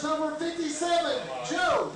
Number 57, Joe.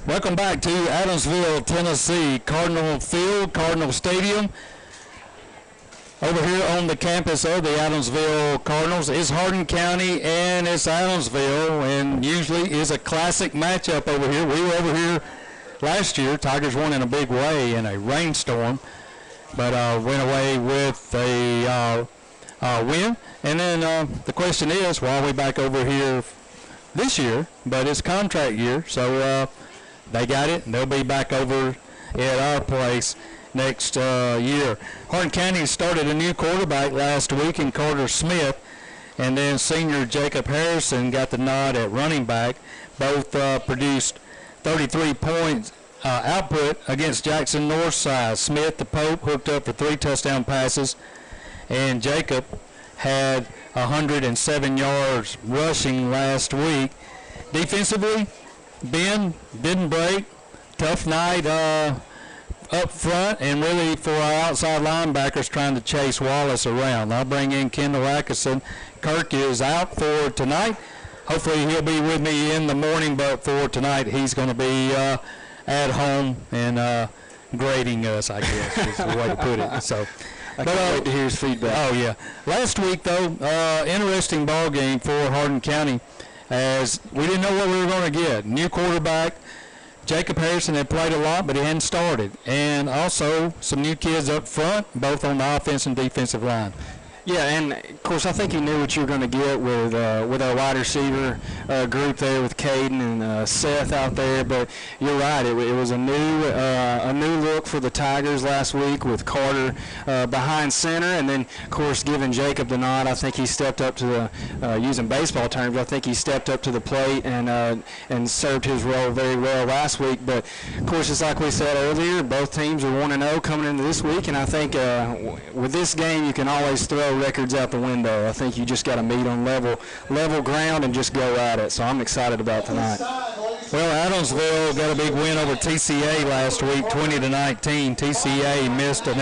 Welcome back to Adamsville, Tennessee, Cardinal Field, Cardinal Stadium. Over here on the campus of the Adamsville Cardinals is Hardin County and it's Adamsville, and usually is a classic matchup over here. We were over here last year. Tigers won in a big way in a rainstorm, but went away with a win. And then the question is, why are we back over here this year? But it's contract year, so they got it, and they'll be back over at our place next year. Hardin County started a new quarterback last week in Carter Smith, and then senior Jacob Harrison got the nod at running back. Both produced 33 points output against Jackson Northside. Smith, the Pope, hooked up for 3 touchdown passes, and Jacob had 107 yards rushing last week. Defensively, Ben didn't break. Tough night up front, and really for our outside linebackers trying to chase Wallace around. I'll bring in Kendall Atkinson. Kirk is out for tonight. Hopefully he'll be with me in the morning, but for tonight he's going to be at home and grading us, I guess is the way to put it. So, I can't wait to hear his feedback. Oh, yeah. Last week, though, interesting ball game for Hardin County, as we didn't know what we were going to get. New quarterback. Jacob Harrison had played a lot, but he hadn't started. And also some new kids up front, both on the offense and defensive line. Yeah, and of course I think he knew what you were going to get with our wide receiver group there with Caden and Seth out there. But you're right, it was a new look for the Tigers last week with Carter behind center, and then of course giving Jacob the nod. I think he stepped up to the using baseball terms. I think he stepped up to the plate and served his role very well last week. But of course, it's like we said earlier, both teams are 1-0 coming into this week, and I think with this game you can always throw records out the window. I think you just got to meet on level ground and just go at it. So I'm excited about tonight. Well, Adamsville got a big win over TCA last week, 20-19. TCA missed a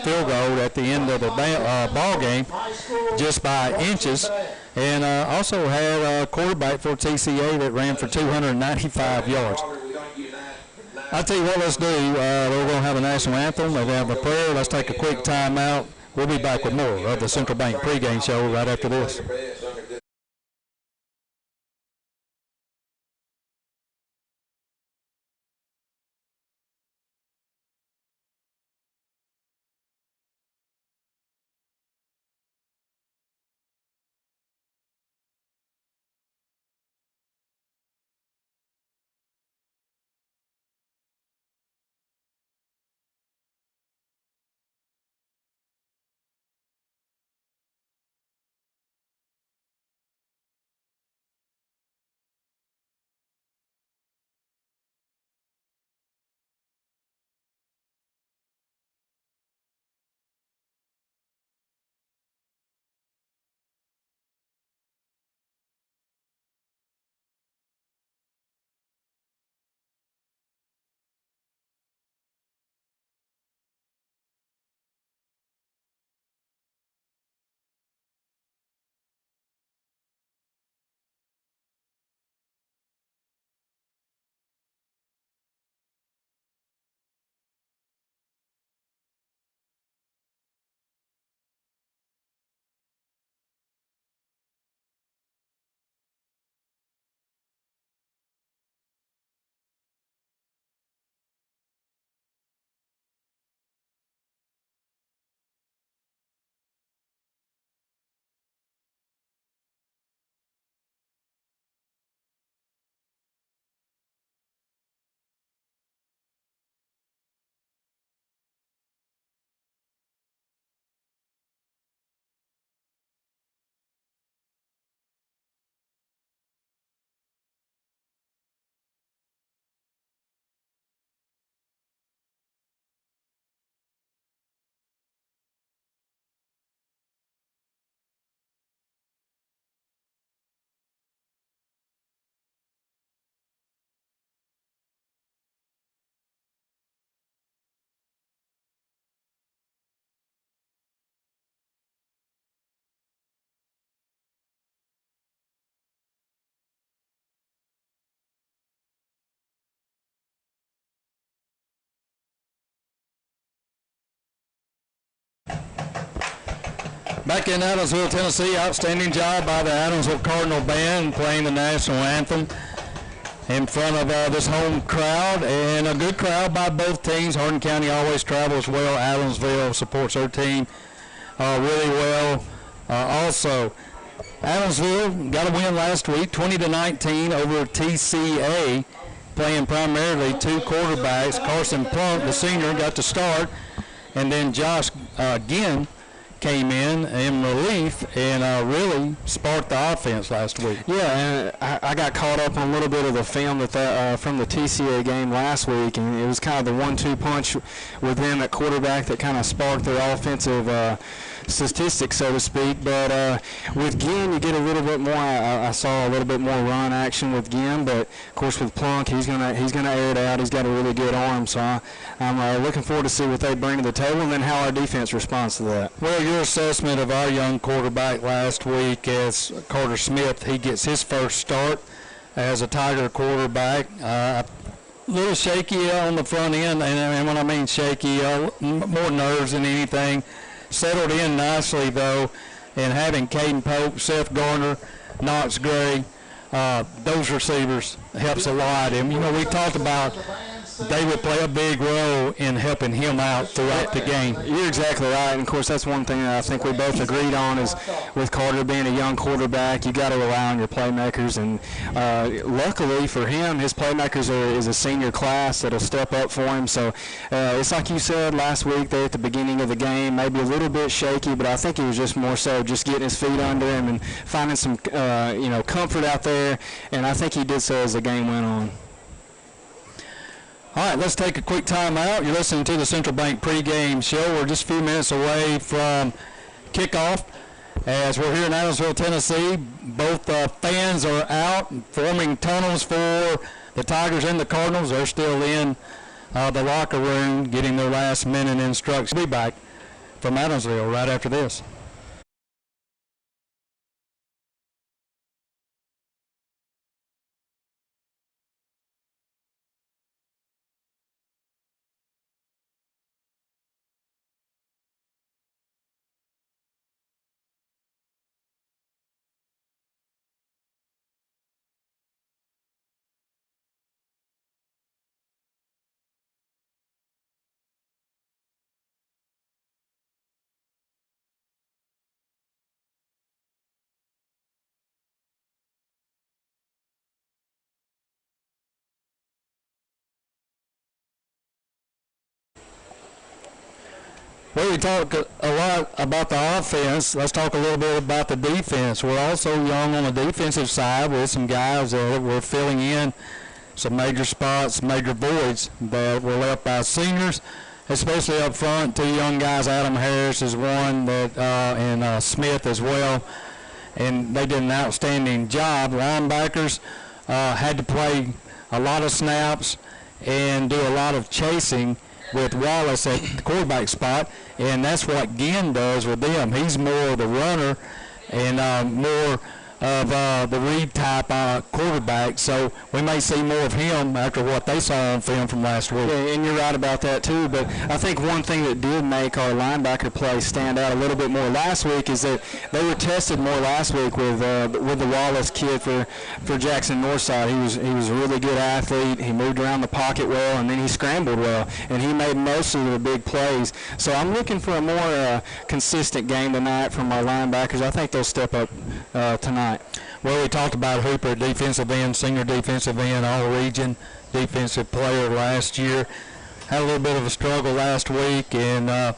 field goal at the end of the ball game, just by inches, and also had a quarterback for TCA that ran for 295 yards. I'll tell you what, let's do. We're going to have a national anthem. We'll have a prayer. Let's take a quick timeout. We'll be back with more of the Central Bank pregame show right after this. Back in Adamsville, Tennessee, outstanding job by the Adamsville Cardinal Band playing the national anthem in front of this home crowd, and a good crowd by both teams. Hardin County always travels well. Adamsville supports their team really well. Also, Adamsville got a win last week, 20-19 over TCA, playing primarily two quarterbacks. Carson Plunk, the senior, got to start, and then Josh Ginn came in relief and really sparked the offense last week. Yeah, and I got caught up on a little bit of the film from the TCA game last week, and it was kind of the 1-2 punch with them at quarterback that kind of sparked their offensive statistics, so to speak. But with Ginn, you get a little bit more. I saw a little bit more run action with Ginn, but of course with Plunk, he's gonna air it out. He's got a really good arm, so I'm looking forward to see what they bring to the table, and then how our defense responds to that. Well, your assessment of our young quarterback last week as Carter Smith, he gets his first start as a Tiger quarterback. A little shaky on the front end, and when I mean shaky, more nerves than anything. Settled in nicely, though, and having Caden Pope, Seth Garner, Knox Gray, those receivers helps a lot. And, you know, we talked about they would play a big role in helping him out throughout the game. You're exactly right, and of course that's one thing that I think we both agreed on is with Carter being a young quarterback, you got to rely on your playmakers, and luckily for him, his playmakers is a senior class that'll step up for him. So it's like you said last week there at the beginning of the game, maybe a little bit shaky, but I think it was just more so just getting his feet under him and finding some comfort out there, and I think he did so as the game went on. All right, let's take a quick time out. You're listening to the Central Bank pregame show. We're just a few minutes away from kickoff as we're here in Adamsville, Tennessee. Both fans are out forming tunnels for the Tigers and the Cardinals. They're still in the locker room getting their last-minute instructions. We'll be back from Adamsville right after this. Well, we talk a lot about the offense. Let's talk a little bit about the defense. We're also young on the defensive side with some guys that we're filling in some major spots, major voids that were left by seniors, especially up front. Two young guys, Adam Harris is one, and Smith as well, and they did an outstanding job. Linebackers had to play a lot of snaps and do a lot of chasing with Wallace at the quarterback spot, and that's what Ginn does with them. He's more of the runner and more of the read type quarterback, so we may see more of him after what they saw on film from last week. Yeah, and you're right about that too, but I think one thing that did make our linebacker play stand out a little bit more last week is that they were tested more last week with the Wallace kid for Jackson Northside. He was a really good athlete. He moved around the pocket well, and then he scrambled well, and he made most of the big plays. So I'm looking for a more consistent game tonight from our linebackers. I think they'll step up tonight. Well, we talked about Hooper, defensive end, senior defensive end, all-region defensive player last year. Had a little bit of a struggle last week, and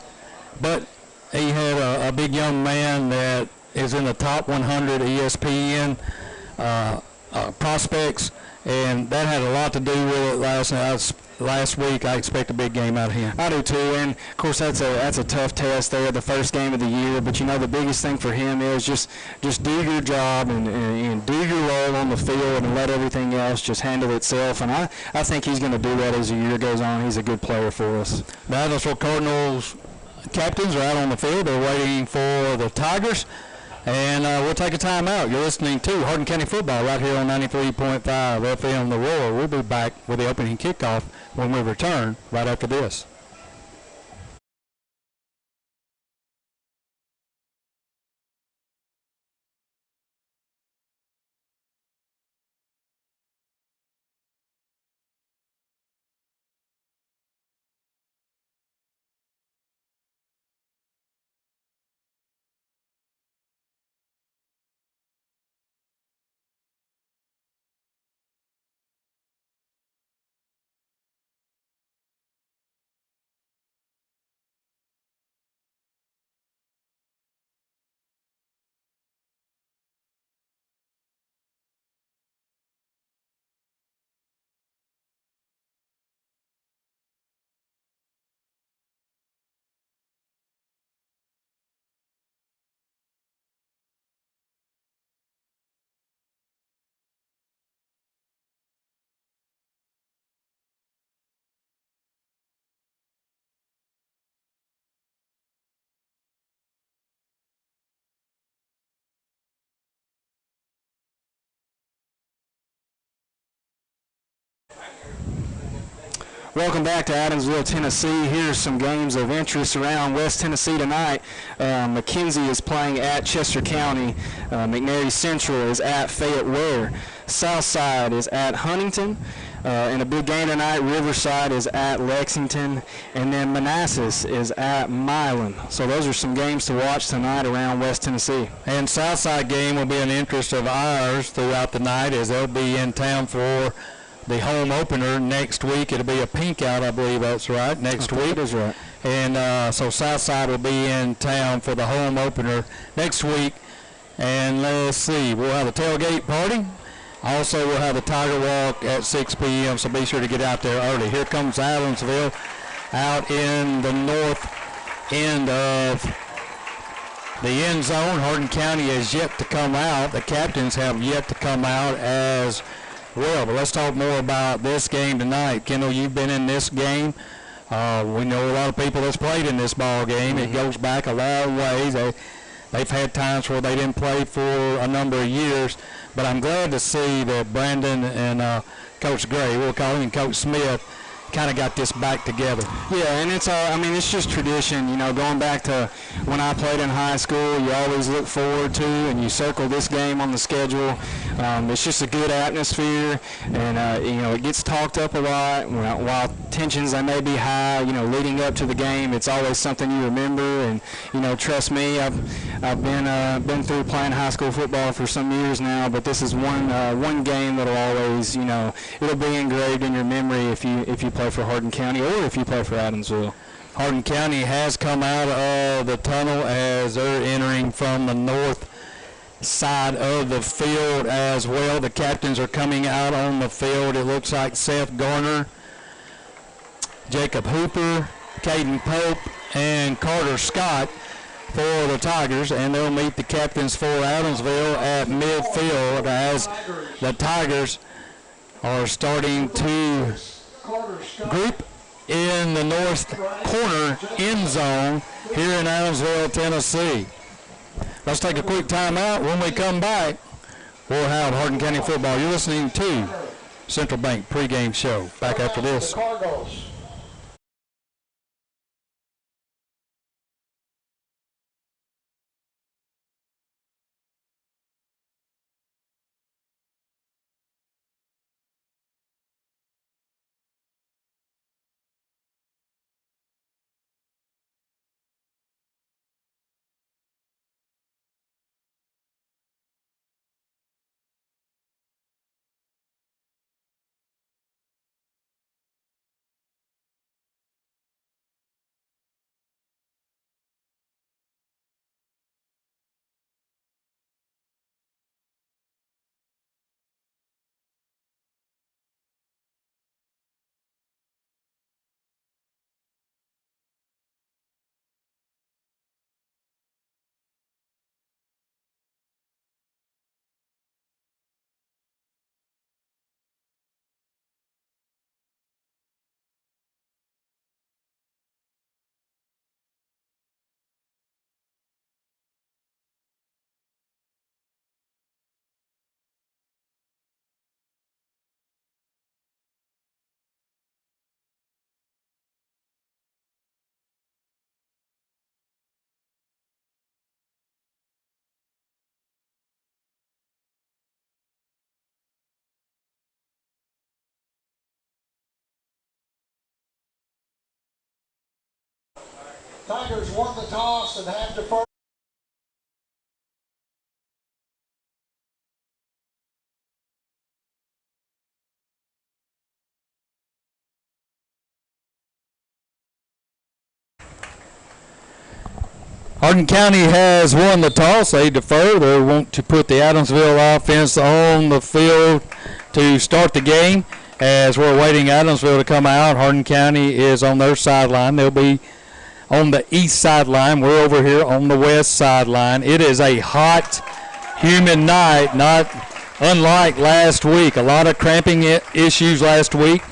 but he had a big young man that is in the top 100 ESPN prospects, and that had a lot to do with it last week. I expect a big game out of him. I do too, and of course that's a tough test there, the first game of the year. But you know, the biggest thing for him is just do your job and do your role on the field and let everything else just handle itself. And I think he's going to do that as the year goes on. He's a good player for us. The Aville Cardinals captains are out on the field. They're waiting for the Tigers. And we'll take a time out. You're listening to Hardin County Football right here on 93.5 FM The Roar. We'll be back with the opening kickoff when we return right after this. Welcome back to Adamsville, Tennessee. Here's some games of interest around West Tennessee tonight. McKenzie is playing at Chester County. McNary Central is at Fayette Ware. Southside is at Huntington. In a big game tonight, Riverside is at Lexington. And then Manassas is at Milan. So those are some games to watch tonight around West Tennessee. And Southside game will be an interest of ours throughout the night as they'll be in town for the home opener next week. It'll be a pink out, I believe that's right, next week. That is right. And so Southside will be in town for the home opener next week. And let's see, we'll have a tailgate party. Also, we'll have a Tiger Walk at 6 p.m., so be sure to get out there early. Here comes Adamsville out in the north end of the end zone. Hardin County has yet to come out. The captains have yet to come out as well, but let's talk more about this game tonight. Kendall, you've been in this game. We know a lot of people that's played in this ball game. It goes back a lot of ways. They've had times where they didn't play for a number of years, but I'm glad to see that Brandon and Coach Gray, we'll call him Coach Smith, kind of got this back together. Yeah, and it's just tradition, you know, going back to when I played in high school. You always look forward to and you circle this game on the schedule. It's just a good atmosphere, and you know, it gets talked up a lot. While tensions they may be high, you know, leading up to the game, it's always something you remember. And you know, trust me, I've been through playing high school football for some years now, but this is one game that'll always, you know, it'll be engraved in your memory if you play for Hardin County or if you play for Adamsville. Hardin County has come out of the tunnel as they're entering from the north side of the field as well. The captains are coming out on the field. It looks like Seth Garner, Jacob Hooper, Caden Pope, and Carter Scott for the Tigers, and they'll meet the captains for Adamsville at midfield as the Tigers are starting to group in the north corner end zone here in Adamsville, Tennessee. Let's take a quick timeout. When we come back, we'll have Hardin County football. You're listening to Central Bank pregame show. Back after this. Tigers won the toss and have deferred. Hardin County has won the toss. They defer. They want to put the Adamsville offense on the field to start the game. As we're waiting Adamsville to come out, Hardin County is on their sideline. They'll be on the east sideline. We're over here on the west sideline. It is a hot, humid night, not unlike last week. A lot of cramping issues last week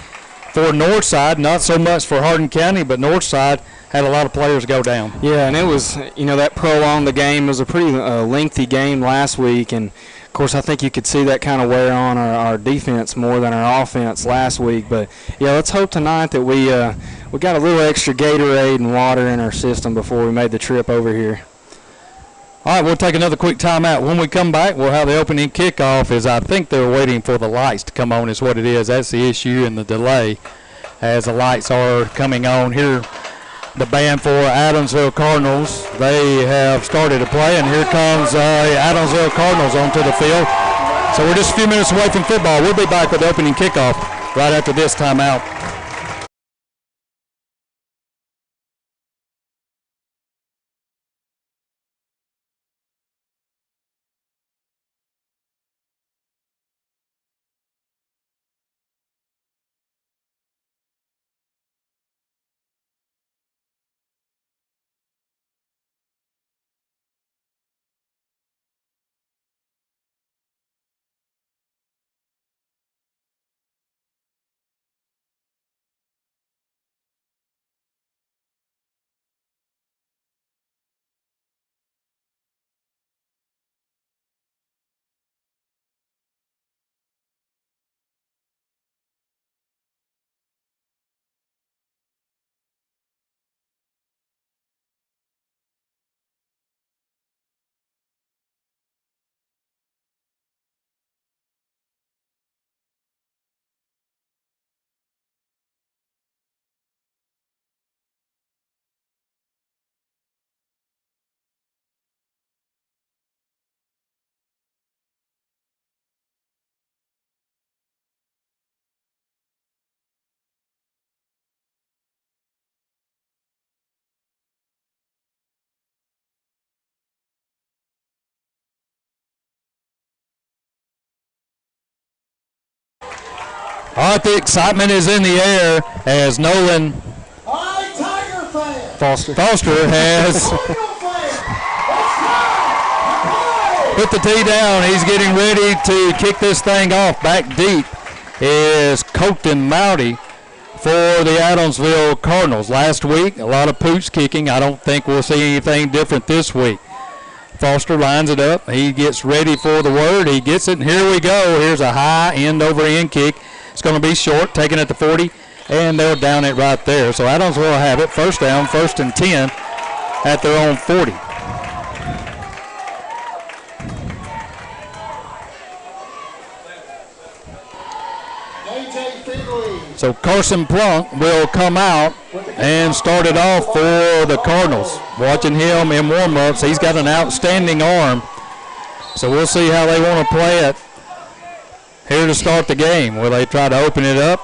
for Northside, not so much for Hardin County, but Northside had a lot of players go down. Yeah, and it was, that prolonged the game. It was a pretty lengthy game last week, and of course, I think you could see that kind of wear on our defense more than our offense last week. But yeah, let's hope tonight that we got a little extra Gatorade and water in our system before we made the trip over here. All right, we'll take another quick timeout. When we come back, we'll have the opening kickoff. As I think they're waiting for the lights to come on, is what it is. That's the issue and the delay, as the lights are coming on here. The band for Adamsville Cardinals, they have started to play, and here comes Adamsville Cardinals onto the field. So we're just a few minutes away from football. We'll be back with the opening kickoff right after this timeout. All right, the excitement is in the air as Nolan All right, Tiger fan. Foster. Foster has Royal fan. Let's go. put the tee down. He's getting ready to kick this thing off. Back deep is Colton Mowdy for the Adamsville Cardinals. Last week, a lot of pooch kicking. I don't think we'll see anything different this week. Foster lines it up. He gets ready for the word. He gets it, and here we go. Here's a high end-over-end kick. It's going to be short, taking it to 40, and they'll down it right there. So Adams will have it. First down, 1st and 10 at their own 40. So Carson Plunk will come out and start it off for the Cardinals. Watching him in warm-ups, he's got an outstanding arm. So we'll see how they want to play it here to start the game. Will they try to open it up?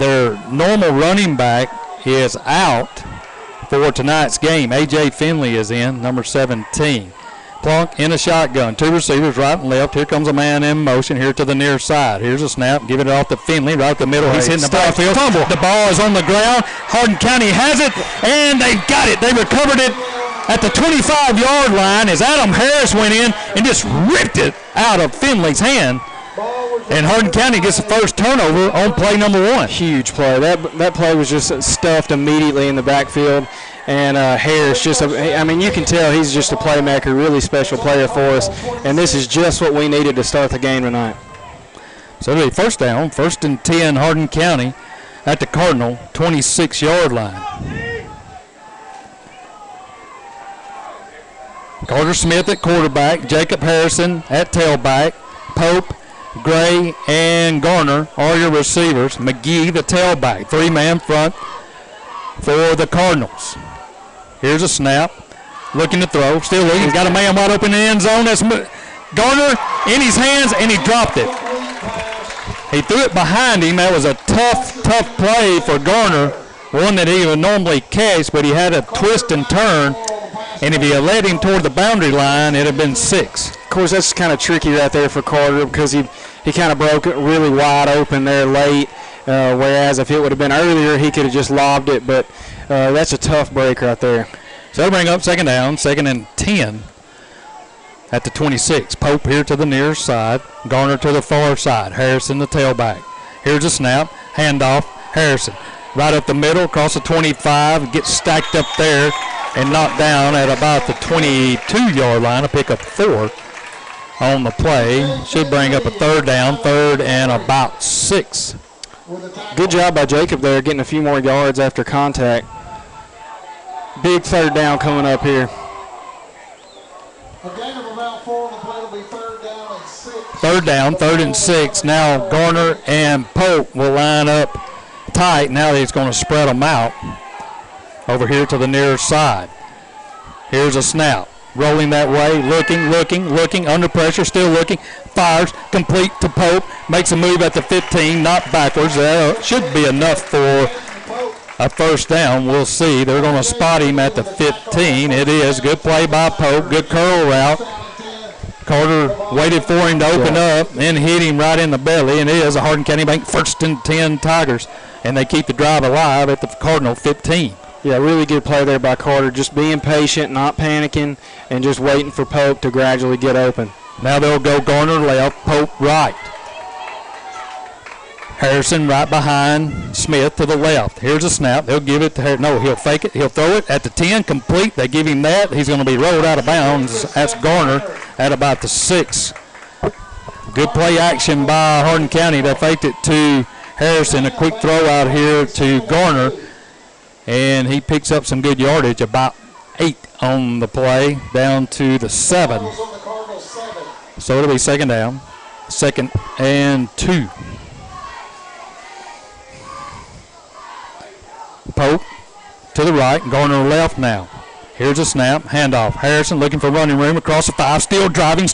Their normal running back is out for tonight's game. A.J. Finley is in, number 17. Plunk in a shotgun. 2 receivers right and left. Here comes a man in motion here to the near side. Here's a snap. Giving it off to Finley right up the middle. He's hitting the backfield. The ball is on the ground. Hardin County has it, and they've got it. They recovered it at the 25-yard line as Adam Harris went in and just ripped it out of Finley's hand. And Hardin County gets the first turnover on play number 1. Huge play. That play was just stuffed immediately in the backfield. And Harris I mean, you can tell he's just a playmaker, really special player for us. And this is just what we needed to start the game tonight. So it'll be first down, 1st and 10, Hardin County at the Cardinal 26-yard line. Carter Smith at quarterback, Jacob Harrison at tailback, Pope, Gray, and Garner are your receivers. McGee, the tailback, 3-man front for the Cardinals. Here's a snap, looking to throw, still looking. He's got a man wide open in the end zone. That's Garner in his hands, and he dropped it. He threw it behind him. That was a tough play for Garner, one that he would normally catch, but he had a twist and turn, and if he had led him toward the boundary line, it would have been 6. Of course, that's kind of tricky right there for Carter because he kind of broke it really wide open there late, whereas if it would have been earlier, he could have just lobbed it, but that's a tough break right there. So they'll bring up second down, 2nd and 10 at the 26. Pope here to the near side, Garner to the far side, Harrison the tailback. Here's a snap, handoff, Harrison. Right up the middle, across the 25, gets stacked up there and knocked down at about the 22-yard line. A pick up 4 on the play. Should bring up a 3rd down, 3rd and about 6. Good job by Jacob there, getting a few more yards after contact. Big 3rd down coming up here. A gain of about 4 on the play will be 3rd down and 6. 3rd down, 3rd and 6. Now Garner and Pope will line up tight. Now he's going to spread them out over here to the near side. Here's a snap. Rolling that way, looking, under pressure, still looking, fires, complete to Pope, makes a move at the 15, not backwards. That should be enough for a first down. We'll see. They're going to spot him at the 15. It is. Good play by Pope, good curl route. Carter waited for him to open up and hit him right in the belly, and it is a Hardin County Bank 1st and 10 Tigers, and they keep the drive alive at the Cardinal 15. Yeah, really good play there by Carter. Just being patient, not panicking, and just waiting for Pope to gradually get open. Now they'll go Garner left, Pope right. Harrison right behind Smith to the left. Here's a snap. They'll give it to Harrison. No, he'll fake it. He'll throw it at the 10, complete. They give him that. He's going to be rolled out of bounds. That's Garner at about the 6. Good play action by Hardin County. They faked it to Harrison. A quick throw out here to Garner. And he picks up some good yardage, about 8 on the play, down to the 7. So it'll be 2nd down, 2nd and 2. Pope to the right, Garner left now. Here's a snap, handoff. Harrison looking for running room across the 5, still driving,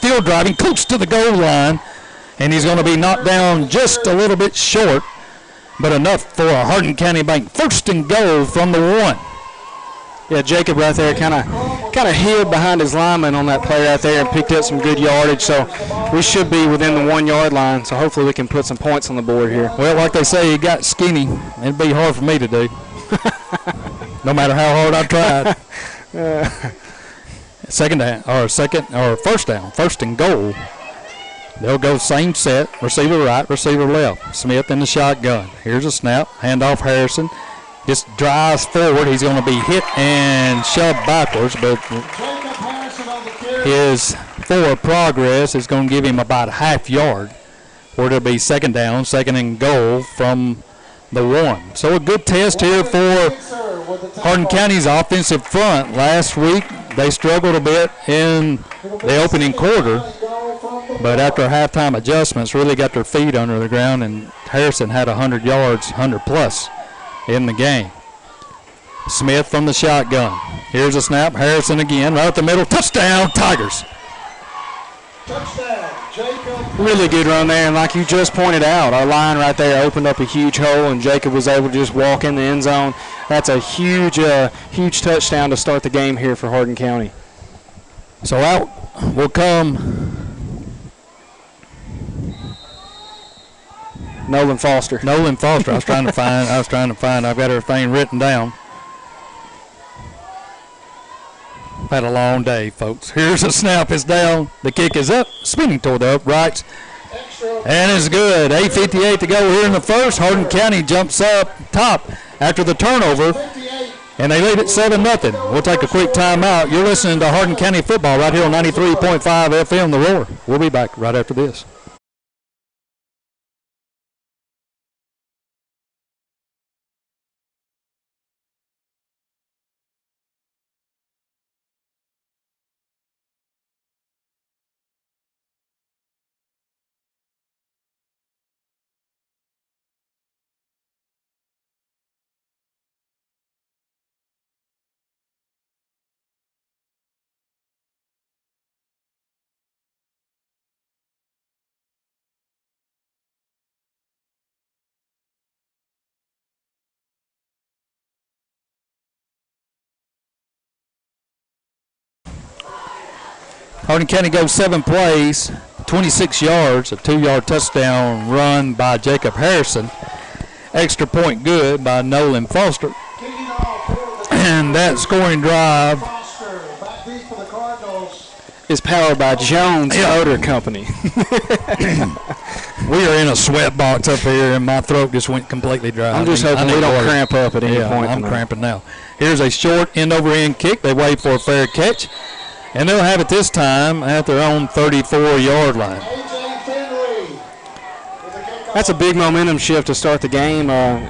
close to the goal line. And he's going to be knocked down just a little bit short, but enough for a Hardin County Bank 1st and goal from the 1. Yeah, Jacob right there kind of hid behind his lineman on that play right there and picked up some good yardage. So we should be within the 1 yard line. So hopefully we can put some points on the board here. Well, like they say, he got skinny. It'd be hard for me to do. No matter how hard I tried. First down, first and goal. They'll go same set, receiver right, receiver left. Smith in the shotgun. Here's a snap, handoff Harrison. Just drives forward. He's going to be hit and shoved backwards, but his forward progress is going to give him about a half yard, where it'll be second down, second and goal from the 1. So a good test here for Hardin County's offensive front. Last week they struggled a bit in the opening quarter, but after halftime adjustments really got their feet under the ground, and Harrison had 100 yards, 100 plus in the game. Smith from the shotgun. Here's a snap. Harrison again, right up the middle. Touchdown, Tigers. Really good run there, and like you just pointed out, our line right there opened up a huge hole, and Jacob was able to just walk in the end zone. That's a huge touchdown to start the game here for Hardin County. So out will come Nolan Foster. Nolan Foster. I was trying to find. I've got everything written down. Had a long day, folks. Here's a snap. It's down. The kick is up, spinning toward the uprights, and it's good. 8:58 to go here in the first. Hardin County jumps up top after the turnover, and they lead it 7-0. We'll take a quick timeout. You're listening to Hardin County football right here on 93.5 FM, The Roar. We'll be back right after this. Hardin County goes 7 plays, 26 yards, a 2-yard touchdown run by Jacob Harrison. Extra point good by Nolan Foster. And that scoring drive is powered by Jones Motor Company. We are in a sweat box up here, and my throat just went completely dry. I'm just hoping we don't cramp up at any point. I'm cramping now. Here's a short end-over-end kick. They wait for a fair catch. And they'll have it this time at their own 34-yard line. That's a big momentum shift to start the game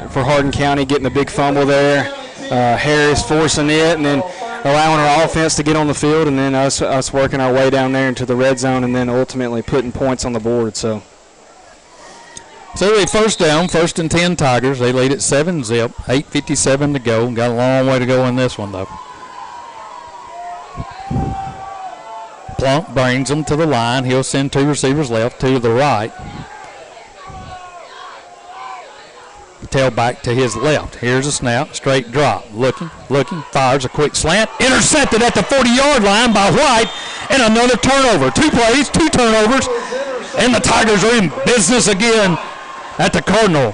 for Hardin County, getting a big fumble there. Harris forcing it and then allowing our offense to get on the field, and then us working our way down there into the red zone, and then ultimately putting points on the board. So a first down, first and 10 Tigers. They lead at 7-0, 8:57 to go. Got a long way to go in this one, though. Plunk brings them to the line. He'll send 2 receivers left, 2 to the right. Tailback to his left. Here's a snap, straight drop. Looking, fires a quick slant. Intercepted at the 40-yard line by White, and another turnover. 2 plays, 2 turnovers, and the Tigers are in business again at the Cardinal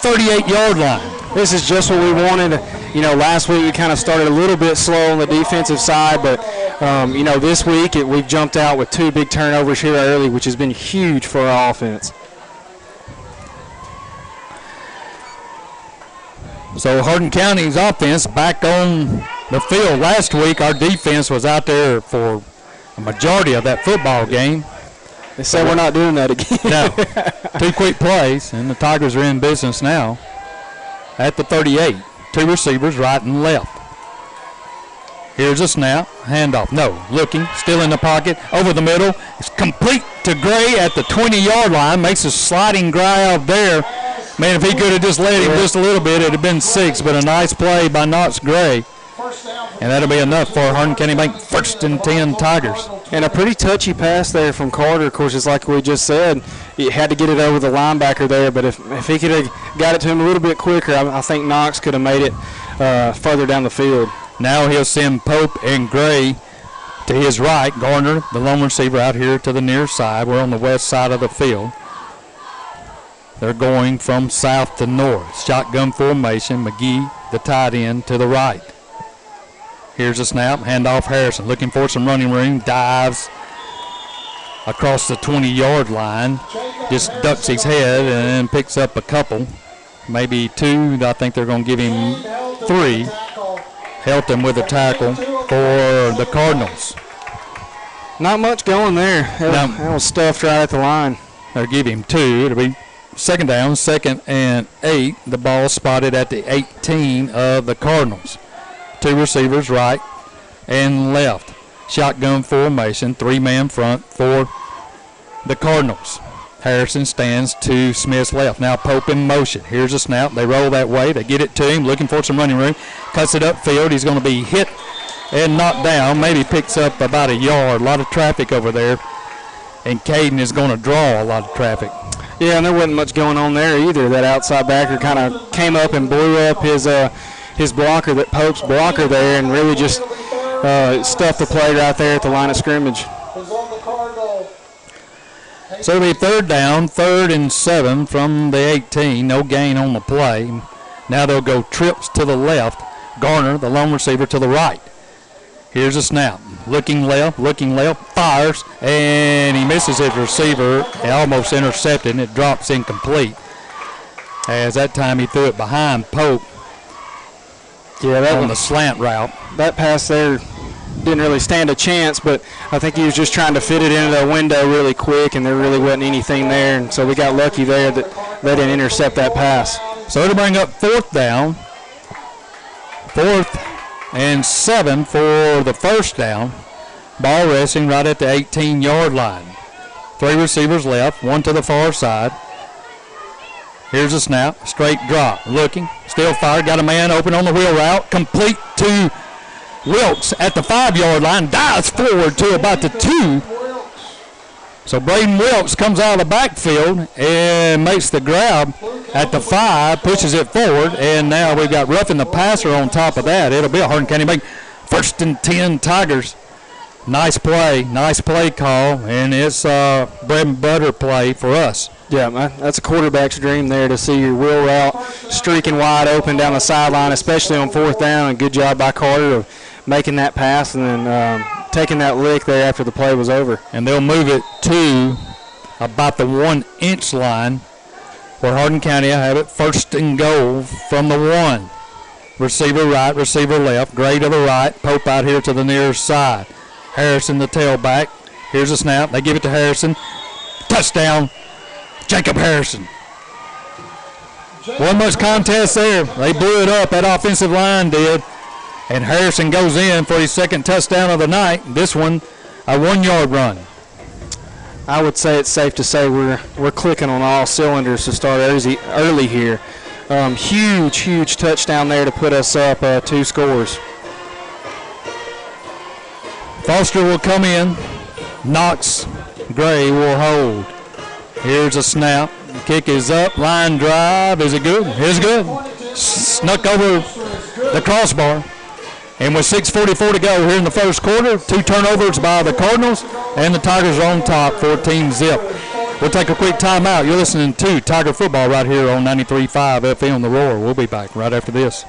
38-yard line. This is just what we wanted. Last week we kind of started a little bit slow on the defensive side, but, this week we've jumped out with 2 big turnovers here early, which has been huge for our offense. So Hardin County's offense back on the field. Last week our defense was out there for a majority of that football game. They say we're not doing that again. No. 2 quick plays, and the Tigers are in business now at the 38. 2 receivers right and left. Here's a snap, handoff. No, looking, still in the pocket, over the middle. It's complete to Gray at the 20-yard line. Makes a sliding grab there. Man, if he could have just led him just a little bit, it would have been 6, but a nice play by Knox Gray. And that'll be enough for Hardin County Bank, first and 10 Tigers. And a pretty touchy pass there from Carter. Of course, it's like we just said, he had to get it over the linebacker there, but if he could have got it to him a little bit quicker, I think Knox could have made it further down the field. Now he'll send Pope and Gray to his right. Garner, the lone receiver, out here to the near side. We're on the west side of the field. They're going from south to north. Shotgun formation. McGee, the tight end, to the right. Here's a snap. Handoff Harrison. Looking for some running room. Dives across the 20-yard line. Just ducks his head and picks up a couple. Maybe two. I think they're going to give him 3. Helped him with a tackle for the Cardinals. Not much going there. That was stuffed right at the line. They'll give him 2. It'll be second down, 2nd and 8. The ball spotted at the 18 of the Cardinals. 2 receivers right and left. Shotgun formation, 3-man front for the Cardinals. Harrison stands to Smith's left. Now Pope in motion. Here's a snap. They roll that way. They get it to him, looking for some running room. Cuts it upfield. He's going to be hit and knocked down. Maybe picks up about a yard. A lot of traffic over there. And Caden is going to draw a lot of traffic. Yeah, and there wasn't much going on there either. That outside backer kind of came up and blew up his blocker, that Pope's blocker there, and really just stuffed the play right there at the line of scrimmage. So it'll be 3rd down, 3rd and 7 from the 18. No gain on the play. Now they'll go trips to the left. Garner, the lone receiver, to the right. Here's a snap. Looking left, fires, and he misses his receiver. He almost intercepted, and it drops incomplete. As that time he threw it behind Pope. Yeah, that on the slant route. That pass there didn't really stand a chance, but I think he was just trying to fit it into the window really quick, and there really wasn't anything there, and so we got lucky there that they didn't intercept that pass. So it'll bring up 4th down. 4th and 7 for the 1st down. Ball resting right at the 18-yard line. 3 receivers left, 1 to the far side. Here's a snap, straight drop, looking, still fired, got a man open on the wheel route, complete to Wilkes at the 5-yard line, dives forward to about the 2. So Braden Wilkes comes out of the backfield and makes the grab at the 5, pushes it forward, and now we've got roughing the passer on top of that. It'll be a Hardin County big 1st and 10 Tigers. Nice play call, and it's bread and butter play for us. Yeah, that's a quarterback's dream there to see your wheel route streaking wide open down the sideline, especially on 4th down. And good job by Carter of making that pass and then taking that lick there after the play was over. And they'll move it to about the 1-inch line where Hardin County will have it 1st and goal from the 1. Receiver right, receiver left, Gray to the right, Pope out here to the near side. Harrison, the tailback. Here's a snap. They give it to Harrison. Touchdown, Jacob Harrison. One much contest there. They blew it up. That offensive line did. And Harrison goes in for his 2nd touchdown of the night. This one, a 1-yard run. I would say it's safe to say we're clicking on all cylinders to start early here. Huge touchdown there to put us up 2 scores. Foster will come in. Knox, Gray will hold. Here's a snap. The kick is up. Line drive. Is it good? It's good. Snuck over the crossbar. And with 6:44 to go here in the 1st quarter, 2 turnovers by the Cardinals, and the Tigers are on top, 14-zip. We'll take a quick timeout. You're listening to Tiger Football right here on 93.5 FM The Roar. We'll be back right after this.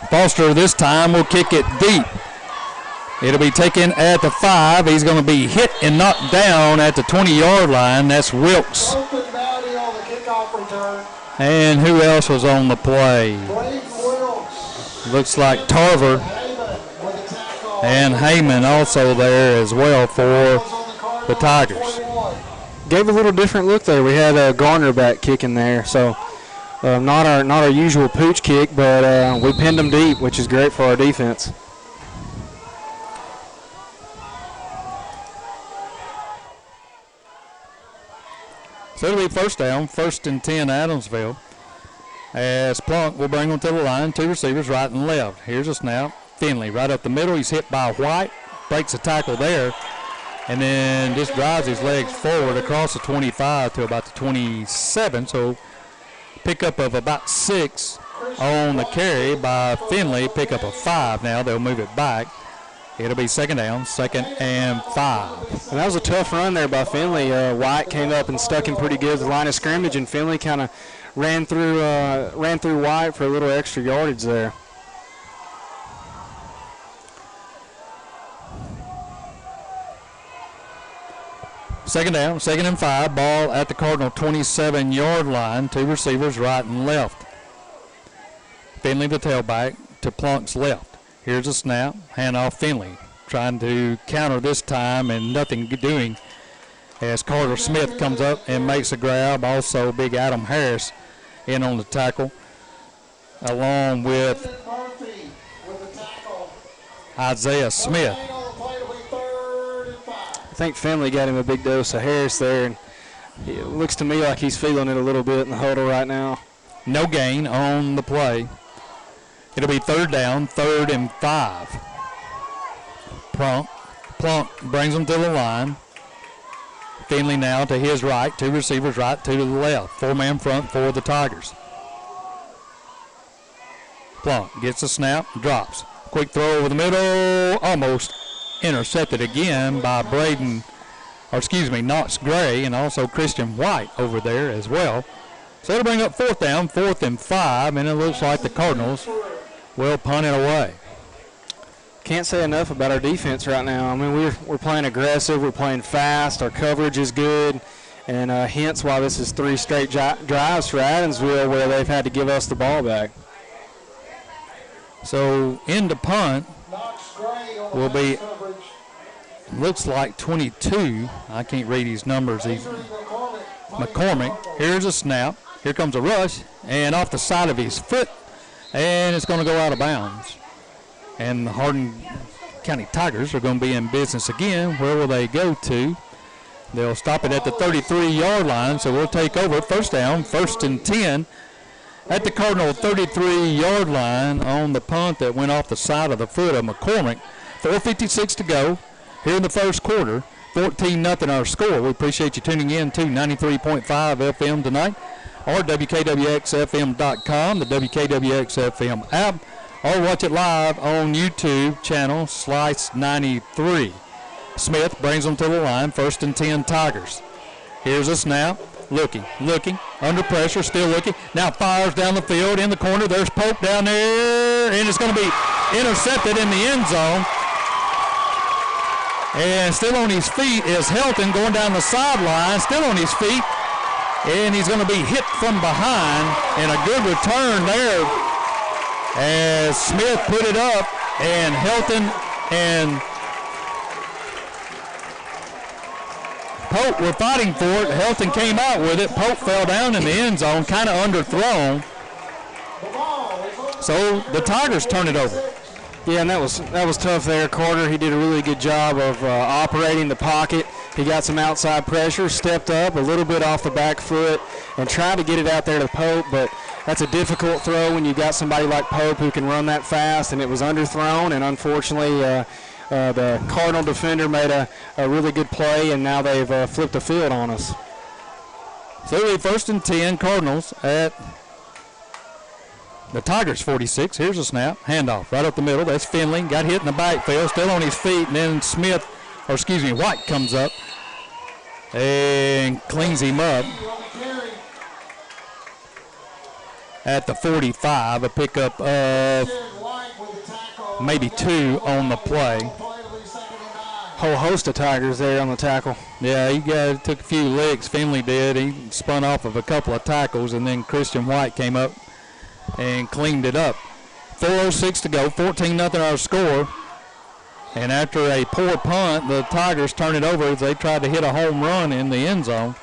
Foster this time will kick it deep. It'll be taken at the 5. He's going to be hit and knocked down at the 20-yard line. That's Wilkes. And who else was on the play? Looks like Tarver and Heyman also there as well for the Tigers. Gave a little different look there. We had Garner back kicking there, so not our usual pooch kick, but we pinned them deep, which is great for our defense. So it'll be first down, 1st and 10 Adamsville. As Plunk will bring them to the line, 2 receivers right and left. Here's a snap. Finley right up the middle. He's hit by White, breaks a tackle there, and then just drives his legs forward across the 25 to about the 27. So pickup of about 6 on the carry by Finley. Pickup of 5 now. They'll move it back. It'll be 2nd down, 2nd and 5. And that was a tough run there by Finley. White came up and stuck him pretty good at the line of scrimmage, and Finley kind of ran through White for a little extra yardage there. Second down, 2nd and 5. Ball at the Cardinal 27-yard line. 2 receivers right and left. Finley the tailback to Plunk's left. Here's a snap. Handoff Finley. Trying to counter this time and nothing doing as Carter Smith comes up and makes a grab. Also big Adam Harris in on the tackle along with Isaiah Smith. I think Finley got him a big dose of Harris there, and it looks to me like he's feeling it a little bit in the huddle right now. No gain on the play. It'll be 3rd down, 3rd and 5. Plunk brings them to the line. Finley now to his right, 2 receivers right, 2 to the left. 4-man front for the Tigers. Plunk gets a snap, drops. Quick throw over the middle, almost intercepted again by Knox Gray, and also Christian White over there as well. So it'll bring up 4th down, 4th and 5, and it looks like the Cardinals will punt it away. Can't say enough about our defense right now. I mean, we're playing aggressive, we're playing fast, our coverage is good, and hence why this is 3 straight drives for Adamsville where they've had to give us the ball back. So in the punt will be, looks like 22. I can't read his numbers. McCormick. Here's a snap. Here comes a rush, and off the side of his foot, and it's going to go out of bounds. And the Hardin County Tigers are going to be in business again. Where will they go to? They'll stop it at the 33-yard line, so we'll take over. 1st down, 1st and 10. At the Cardinal 33-yard line on the punt that went off the side of the foot of McCormick. 4:56 to go here in the first quarter. 14-0 our score. We appreciate you tuning in to 93.5 FM tonight, or WKWXFM.com, the WKWXFM app, or watch it live on YouTube channel Slice 93. Smith brings them to the line. 1st and 10 Tigers. Here's a snap. Looking, under pressure, still looking. Now fires down the field in the corner. There's Pope down there, and it's going to be intercepted in the end zone. And still on his feet is Helton going down the sideline, still on his feet, and he's going to be hit from behind, and a good return there as Smith put it up, and Helton and Pope were fighting for it. Helton came out with it. Pope fell down in the end zone, kind of underthrown. So the Tigers turn it over. Yeah, and that was tough there. Carter, he did a really good job of operating the pocket. He got some outside pressure, stepped up a little bit off the back foot, and tried to get it out there to Pope, but that's a difficult throw when you got somebody like Pope who can run that fast, and it was underthrown, and unfortunately the Cardinal defender made a really good play, and now they've flipped the field on us. So it'll be 1st and 10 Cardinals at the Tigers 46. Here's a snap. Handoff right up the middle. That's Finley. Got hit in the backfield. Still on his feet. And then White comes up and cleans him up at the 45. A pickup of maybe 2 on the play. Whole host of Tigers there on the tackle. Yeah, he took a few licks. Finley did. He spun off of a couple of tackles, and then Christian White came up and cleaned it up. 4:06 to go, 14-0 our score. And after a poor punt, the Tigers turned it over as they tried to hit a home run in the end zone.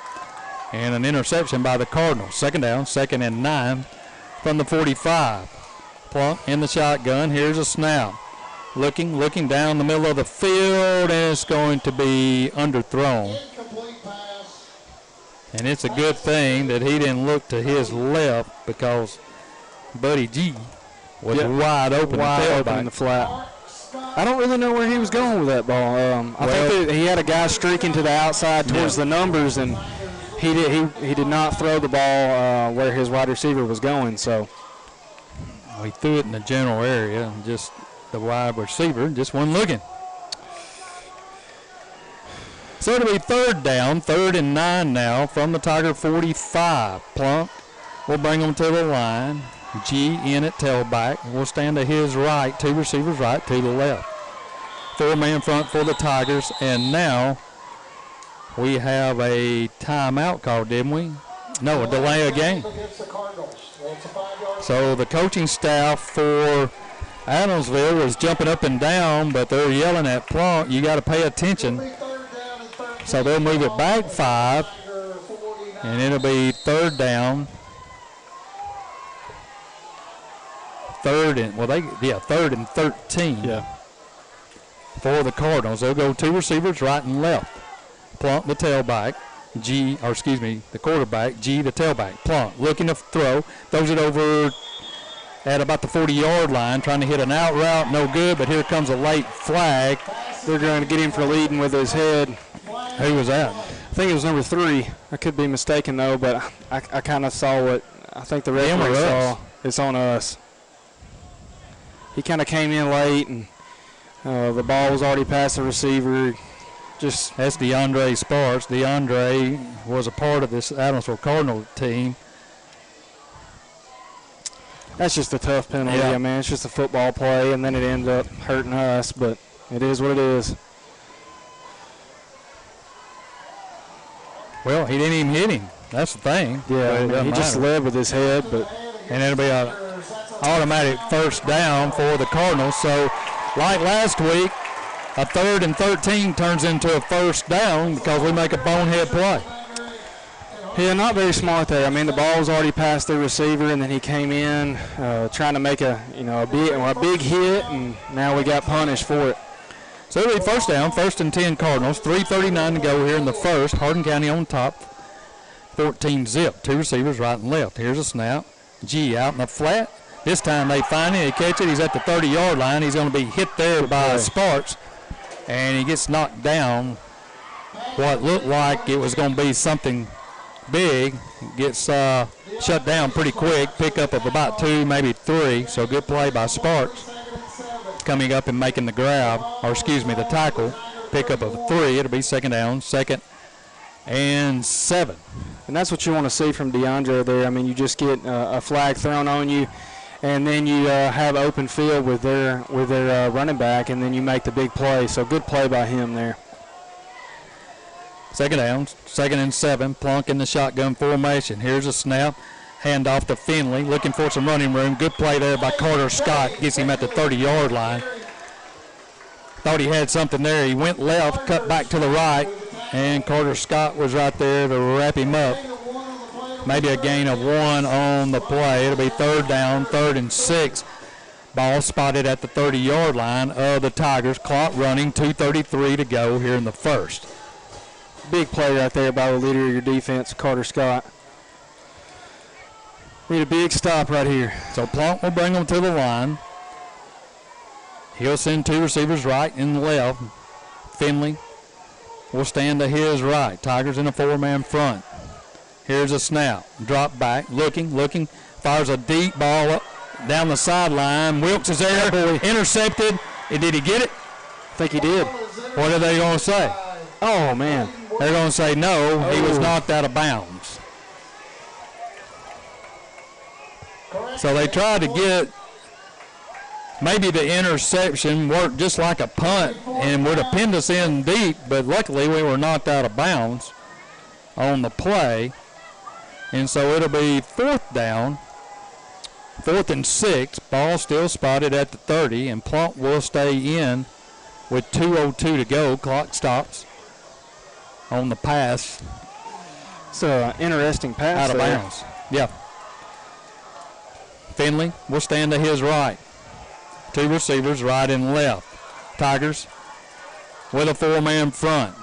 And an interception by the Cardinals. Second down, 2nd and 9 from the 45. Plunk in the shotgun. Here's a snap. Looking down the middle of the field, and it's going to be underthrown. And it's a good thing that he didn't look to his left because Buddy G was wide open in the flat. I don't really know where he was going with that ball. I think that he had a guy streaking to the outside towards the numbers, and he did not throw the ball where his wide receiver was going. So he threw it in the general area, and just the wide receiver just wasn't looking. So it'll be 3rd down, 3rd and 9 now from the Tiger 45. Plunk will bring them to the line. G in at tailback. Will stand to his right, 2 receivers right, 2 to the left. 4-man front for the Tigers, and now we have a timeout call, didn't we? No, a delay of game. So the coaching staff for Adamsville was jumping up and down, but they're yelling at Plunk, you got to pay attention. So they'll move it back 5, and it'll be 3rd down. 3rd and 13. Yeah. For the Cardinals. They'll go 2 receivers right and left. Plunk the tailback. The quarterback. G the tailback. Plunk looking to throw. Throws it over at about the 40-yard line, trying to hit an out route. No good, but here comes a late flag. They're going to get him for leading with his head. Who was that? I think it was number 3. I could be mistaken, though, but I kind of saw what I think the referee saw. It's on us. He kind of came in late, and the ball was already past the receiver. That's DeAndre Sparks. DeAndre was a part of this Adamsville Cardinal team. That's just a tough penalty. Yeah. I mean, it's just a football play, and then it ends up hurting us, but it is what it is. Well, he didn't even hit him. That's the thing. Yeah, I mean, he just led with his head, and it'll be an automatic 1st down for the Cardinals. So, like last week, a 3rd and 13 turns into a 1st down because we make a bonehead play. Yeah, not very smart there. I mean, the ball was already past the receiver, and then he came in trying to make a big hit, and now we got punished for it. So it'll be 1st down, 1st and 10 Cardinals. 3:39 to go here in the 1st. Hardin County on top, 14 zip. 2 receivers right and left. Here's a snap. G out in the flat. This time they find it, they catch it. He's at the 30-yard line. He's going to be hit there by Sparks, and he gets knocked down. What looked like it was going to be something big gets shut down pretty quick. Pickup of about 2, maybe 3. So good play by Sparks. Coming up and making the the tackle. Pickup of 3. It'll be 2nd down, 2nd and 7. And that's what you want to see from DeAndre there. I mean, you just get a flag thrown on you, and then you have open field with their running back, and then you make the big play. So good play by him there. 2nd down, 2nd and 7. Plunk in the shotgun formation. Here's a snap. Hand off to Finley. Looking for some running room. Good play there by Carter Scott. Gets him at the 30-yard line. Thought he had something there. He went left, cut back to the right, and Carter Scott was right there to wrap him up. Maybe a gain of 1 on the play. It'll be 3rd down, 3rd and 6. Ball spotted at the 30-yard line of the Tigers. Clock running, 2:33 to go here in the 1st. Big play right there by the leader of your defense, Carter Scott. Need a big stop right here. So Plunk will bring them to the line. He'll send 2 receivers right and left. Finley will stand to his right. Tigers in a 4-man front. Here's a snap. Drop back. Looking. Fires a deep ball up down the sideline. Wilkes is there. Intercepted. Did he get it? I think he did. What are they going to say? Oh, man. They're going to say no. He was knocked out of bounds. So they tried to get maybe the interception worked just like a punt and would have pinned us in deep, but luckily we were knocked out of bounds on the play. And so it'll be 4th down, 4th and 6. Ball still spotted at the 30, and Plump will stay in with 2:02 to go. Clock stops on the pass. It's an interesting pass. Out of bounds. Yeah. Finley will stand to his right. 2 receivers, right and left. Tigers with a 4-man front.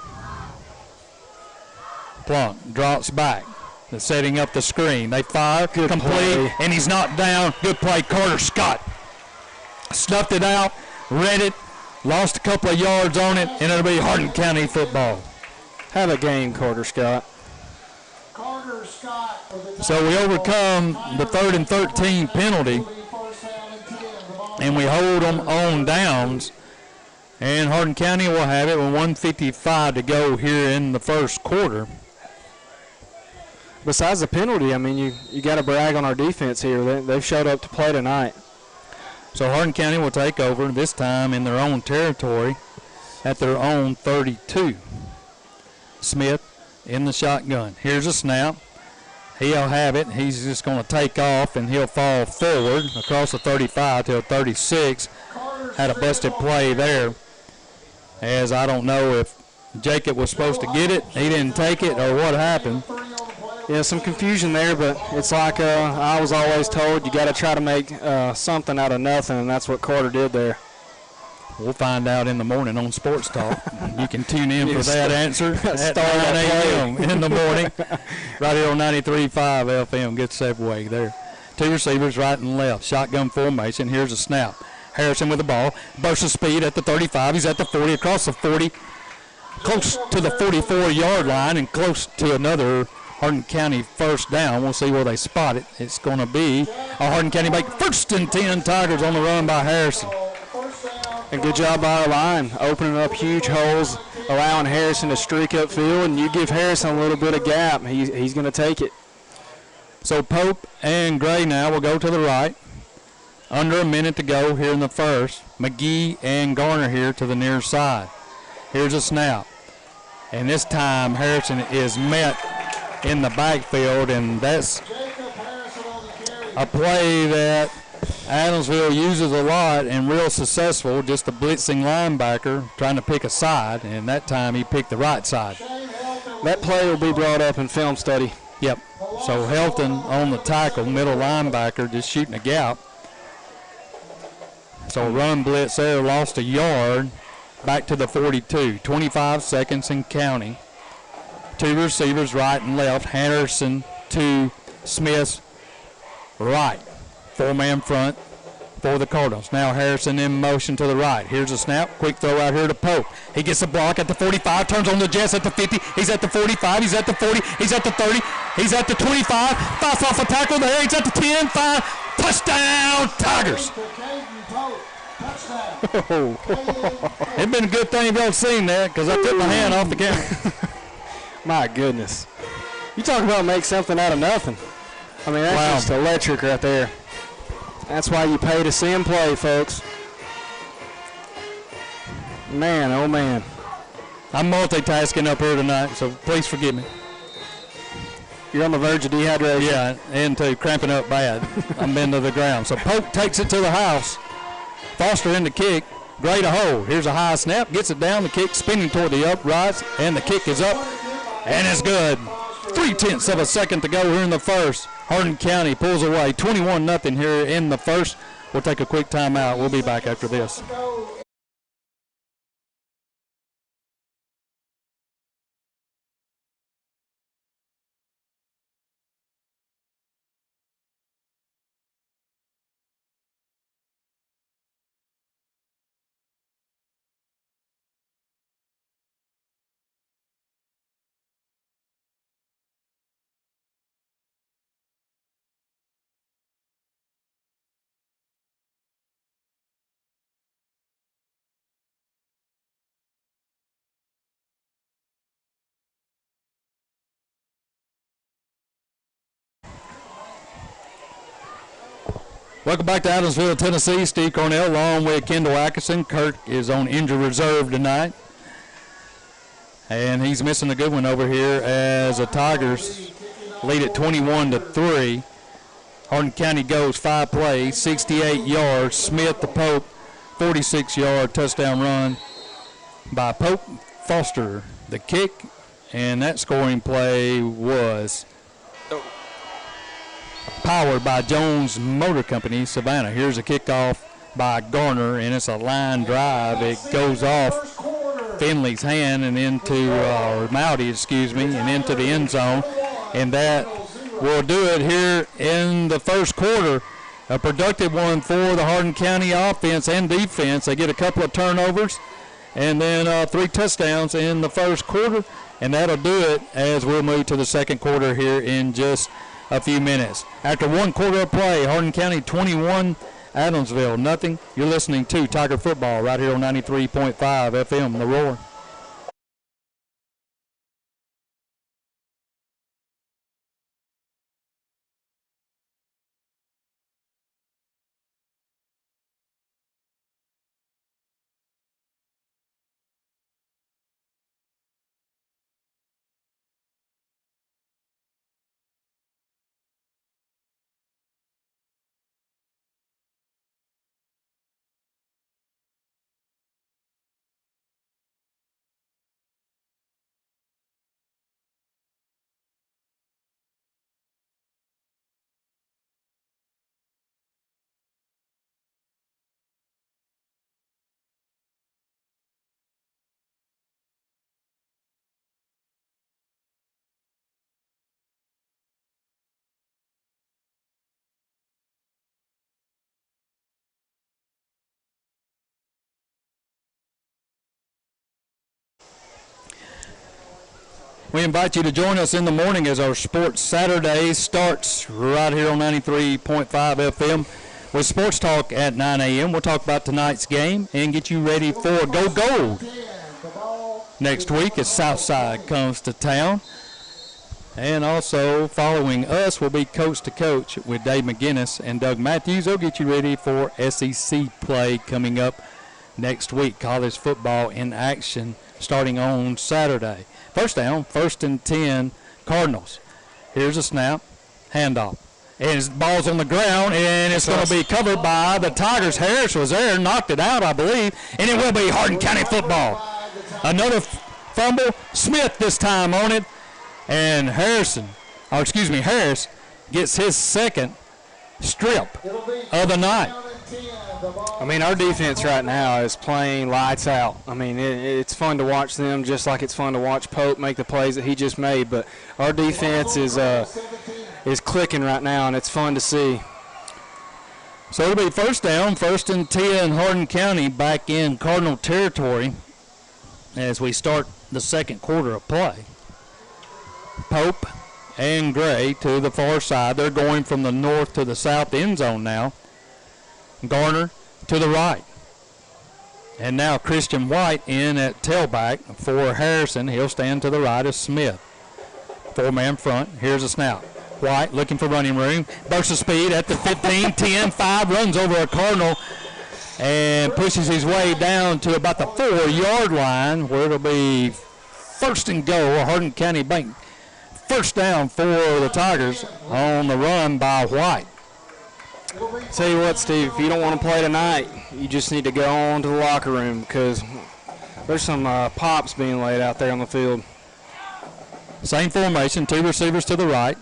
Plump drops back. They're setting up the screen. They fire, good complete, play. And he's knocked down. Good play. Carter Scott snuffed it out, read it, lost a couple of yards on it, and it'll be Hardin County football. Have a game, Carter Scott. So we overcome the 3rd and 13 penalty, and we hold them on downs. And Hardin County will have it with 1:55 to go here in the first quarter. Besides the penalty, I mean, you got to brag on our defense here. They've showed up to play tonight. So Hardin County will take over, this time in their own territory at their own 32. Smith in the shotgun. Here's a snap. He'll have it. He's just going to take off, and he'll fall forward across the 35 to a 36. Had a busted play there, as I don't know if Jacob was supposed to get it, he didn't take it, or what happened. Yeah, some confusion there, but it's like I was always told, you got to try to make something out of nothing, and that's what Carter did there. We'll find out in the morning on Sports Talk. You can tune in for that answer at 9 a.m. in the morning. Right here on 93.5 FM. Good segue there. 2 receivers right and left. Shotgun formation. Here's a snap. Harrison with the ball. Burst of speed at the 35. He's at the 40, across the 40. Close to the 44-yard line and close to another Hardin County first down. We'll see where they spot it. It's going to be a Hardin County make 1st and 10. Tigers on the run by Harrison. And good job by our line, opening up huge holes, allowing Harrison to streak upfield, and you give Harrison a little bit of gap, he's going to take it. So Pope and Gray now will go to the right. Under a minute to go here in the first. McGee and Garner here to the near side. Here's a snap. And this time Harrison is met in the backfield, and that's a play that Adamsville uses a lot and real successful, just a blitzing linebacker trying to pick a side, and that time he picked the right side. That play will be brought up in film study. Yep. So Helton on the tackle, middle linebacker, just shooting a gap. So a run blitz there, lost a yard, back to the 42. 25 seconds and counting. 2 receivers right and left. Henderson to Smith's right. 4-man front for the Cardinals. Now Harrison in motion to the right. Here's a snap. Quick throw out here to Pope. He gets the block at the 45, turns on the Jets at the 50. He's at the 45. He's at the 40. He's at the 30. He's at the 25. Fights off a tackle there. He's at the 10. 5. Touchdown, Tigers. It'd been a good thing if y'all seen that, because I took my hand off the camera. My goodness. You talk about make something out of nothing. I mean, that's just electric right there. That's why you pay to see him play, folks. Man, oh man. I'm multitasking up here tonight, so please forgive me. You're on the verge of dehydration. Yeah, and to cramping up bad. I'm been to the ground. So Pope takes it to the house. Foster in the kick. Gray to hold. Here's a high snap. Gets it down. The kick spinning toward the uprights, and the kick is up, and it's good. 0.3 of a second to go here in the first. Hardin County pulls away 21-0 here in the first. We'll take a quick timeout. We'll be back after this. Welcome back to Adamsville, Tennessee. Steve Cornell along with Kendall Atkinson. Kirk is on injury reserve tonight. And he's missing a good one over here as the Tigers lead at 21-3. Hardin County goes 5 plays, 68 yards. Smith to Pope, 46-yard touchdown run by Pope. Foster the kick, and that scoring play was powered by Jones Motor Company, Savannah. Here's a kickoff by Garner, and it's a line drive. It goes off Finley's hand and into, or Mowdy, excuse me, and into the end zone. And that will do it here in the first quarter. A productive one for the Hardin County offense and defense. They get a couple of turnovers and then 3 touchdowns in the first quarter. And that'll do it as we'll move to the second quarter here in just a few minutes. After 1 quarter of play, Hardin County 21, Adamsville nothing. You're listening to Tiger Football right here on 93.5 FM, The Roar. We invite you to join us in the morning as our Sports Saturday starts right here on 93.5 FM with Sports Talk at 9 a.m. We'll talk about tonight's game and get you ready for Go Gold next week as Southside comes to town. And also following us will be Coach to Coach with Dave McGinnis and Doug Matthews. They'll get you ready for SEC play coming up next week. College football in action starting on Saturday. First down, 1st and 10, Cardinals. Here's a snap, handoff. And his ball's on the ground, and it's going to be covered by the Tigers. Harris was there, knocked it out, I believe, and it will be Hardin County football. Another fumble, Smith this time on it, and Harris gets his second strip of the night. I mean, our defense right now is playing lights out. I mean, it's fun to watch them just like it's fun to watch Pope make the plays that he just made. But our defense is clicking right now, and it's fun to see. So it'll be first down, 1st and 10, Hardin County back in Cardinal territory as we start the second quarter of play. Pope and Gray to the far side. They're going from the north to the south end zone now. Garner to the right. And now Christian White in at tailback for Harrison. He'll stand to the right of Smith. 4-man front. Here's a snap. White looking for running room. Burst of speed at the 15, 10, 5. Runs over a Cardinal and pushes his way down to about the 4-yard line where it'll be first and goal. Hardin County Bank. First down for the Tigers on the run by White. Tell you what, Steve, if you don't want to play tonight, you just need to go on to the locker room because there's some pops being laid out there on the field. Same formation, 2 receivers to the right.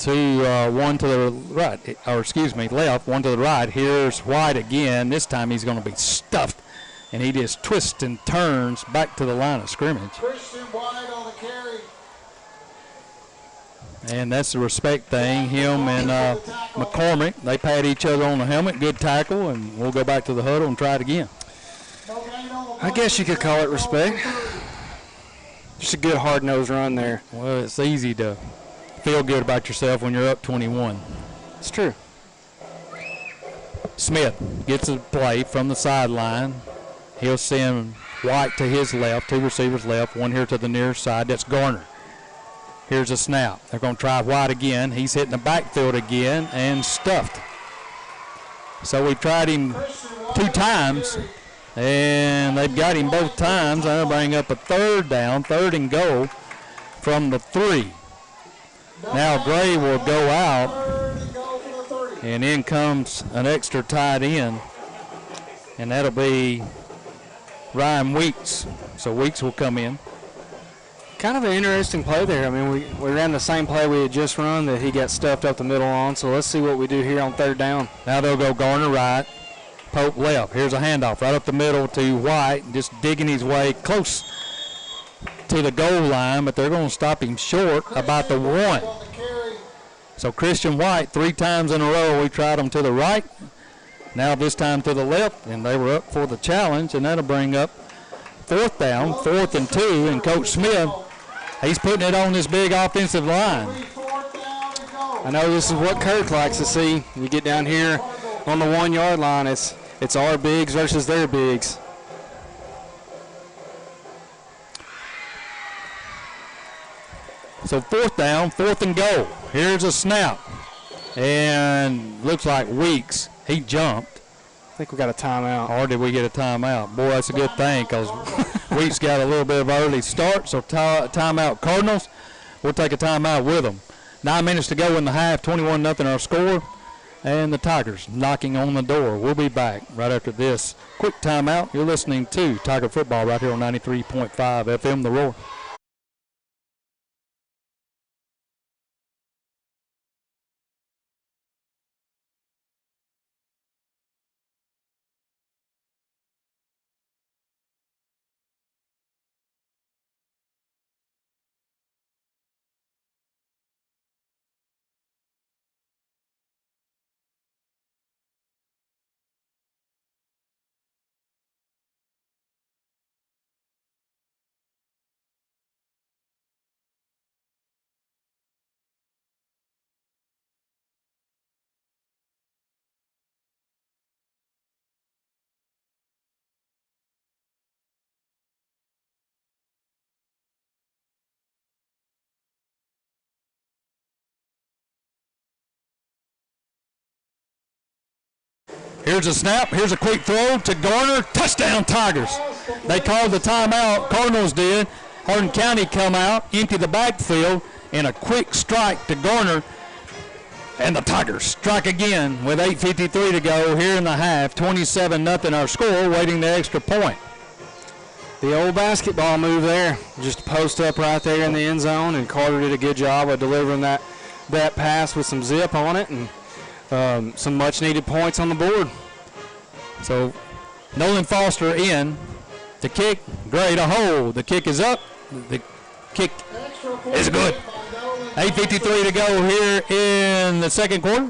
One to the right, left, one to the right. Here's White again. This time he's going to be stuffed, and he just twists and turns back to the line of scrimmage. Christian White on the carry. And that's the respect thing. Him and McCormick, they pat each other on the helmet. Good tackle, and we'll go back to the huddle and try it again. I guess you could call it respect. Just a good hard-nosed run there. Well, it's easy to feel good about yourself when you're up 21. It's true. Smith gets a play from the sideline. He'll send White to his left, 2 receivers left, one here to the near side. That's Garner. Here's a snap. They're going to try White again. He's hitting the backfield again and stuffed. So we tried him 2 times, and they've got him both times. That'll bring up a 3rd down, 3rd and goal from the 3. Now Gray will go out, and in comes an extra tight end, and that'll be Ryan Weeks. So Weeks will come in. Kind of an interesting play there. I mean, we ran the same play we had just run that he got stuffed up the middle on, so let's see what we do here on 3rd down. Now they'll go Garner right, Pope left. Here's a handoff right up the middle to White, just digging his way close to the goal line, but they're going to stop him short about the 1. So Christian White, 3 times in a row, we tried him to the right. Now this time to the left, and they were up for the challenge, and that'll bring up 4th down, 4th and 2, and Coach Smith, he's putting it on this big offensive line. I know this is what Kirk likes to see. You get down here on the 1-yard line, it's our bigs versus their bigs. So 4th down, 4th and goal. Here's a snap. And looks like Weeks, he jumped. I think we got a timeout. Or did we get a timeout? Boy, that's a good thing because Weeks got a little bit of an early start. So timeout Cardinals. We'll take a timeout with them. 9 minutes to go in the half, 21-0 our score. And the Tigers knocking on the door. We'll be back right after this quick timeout. You're listening to Tiger Football right here on 93.5 FM The Roar. Here's a snap. Here's a quick throw to Garner. Touchdown, Tigers. They called the timeout. Cardinals did. Hardin County come out, empty the backfield, and a quick strike to Garner. And the Tigers strike again with 8:53 to go here in the half. 27-0 our score, waiting the extra point. The old basketball move there. Just post up right there in the end zone, and Carter did a good job of delivering that pass with some zip on it, and some much-needed points on the board. So Nolan Foster in to kick. Gray to hold. The kick is up. The kick is good. 8:53 to go here in the second quarter.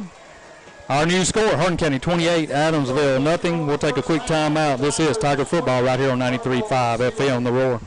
Our new score, Hardin County 28, Adamsville nothing. We'll take a quick timeout. This is Tiger Football right here on 93.5 FM The Roar.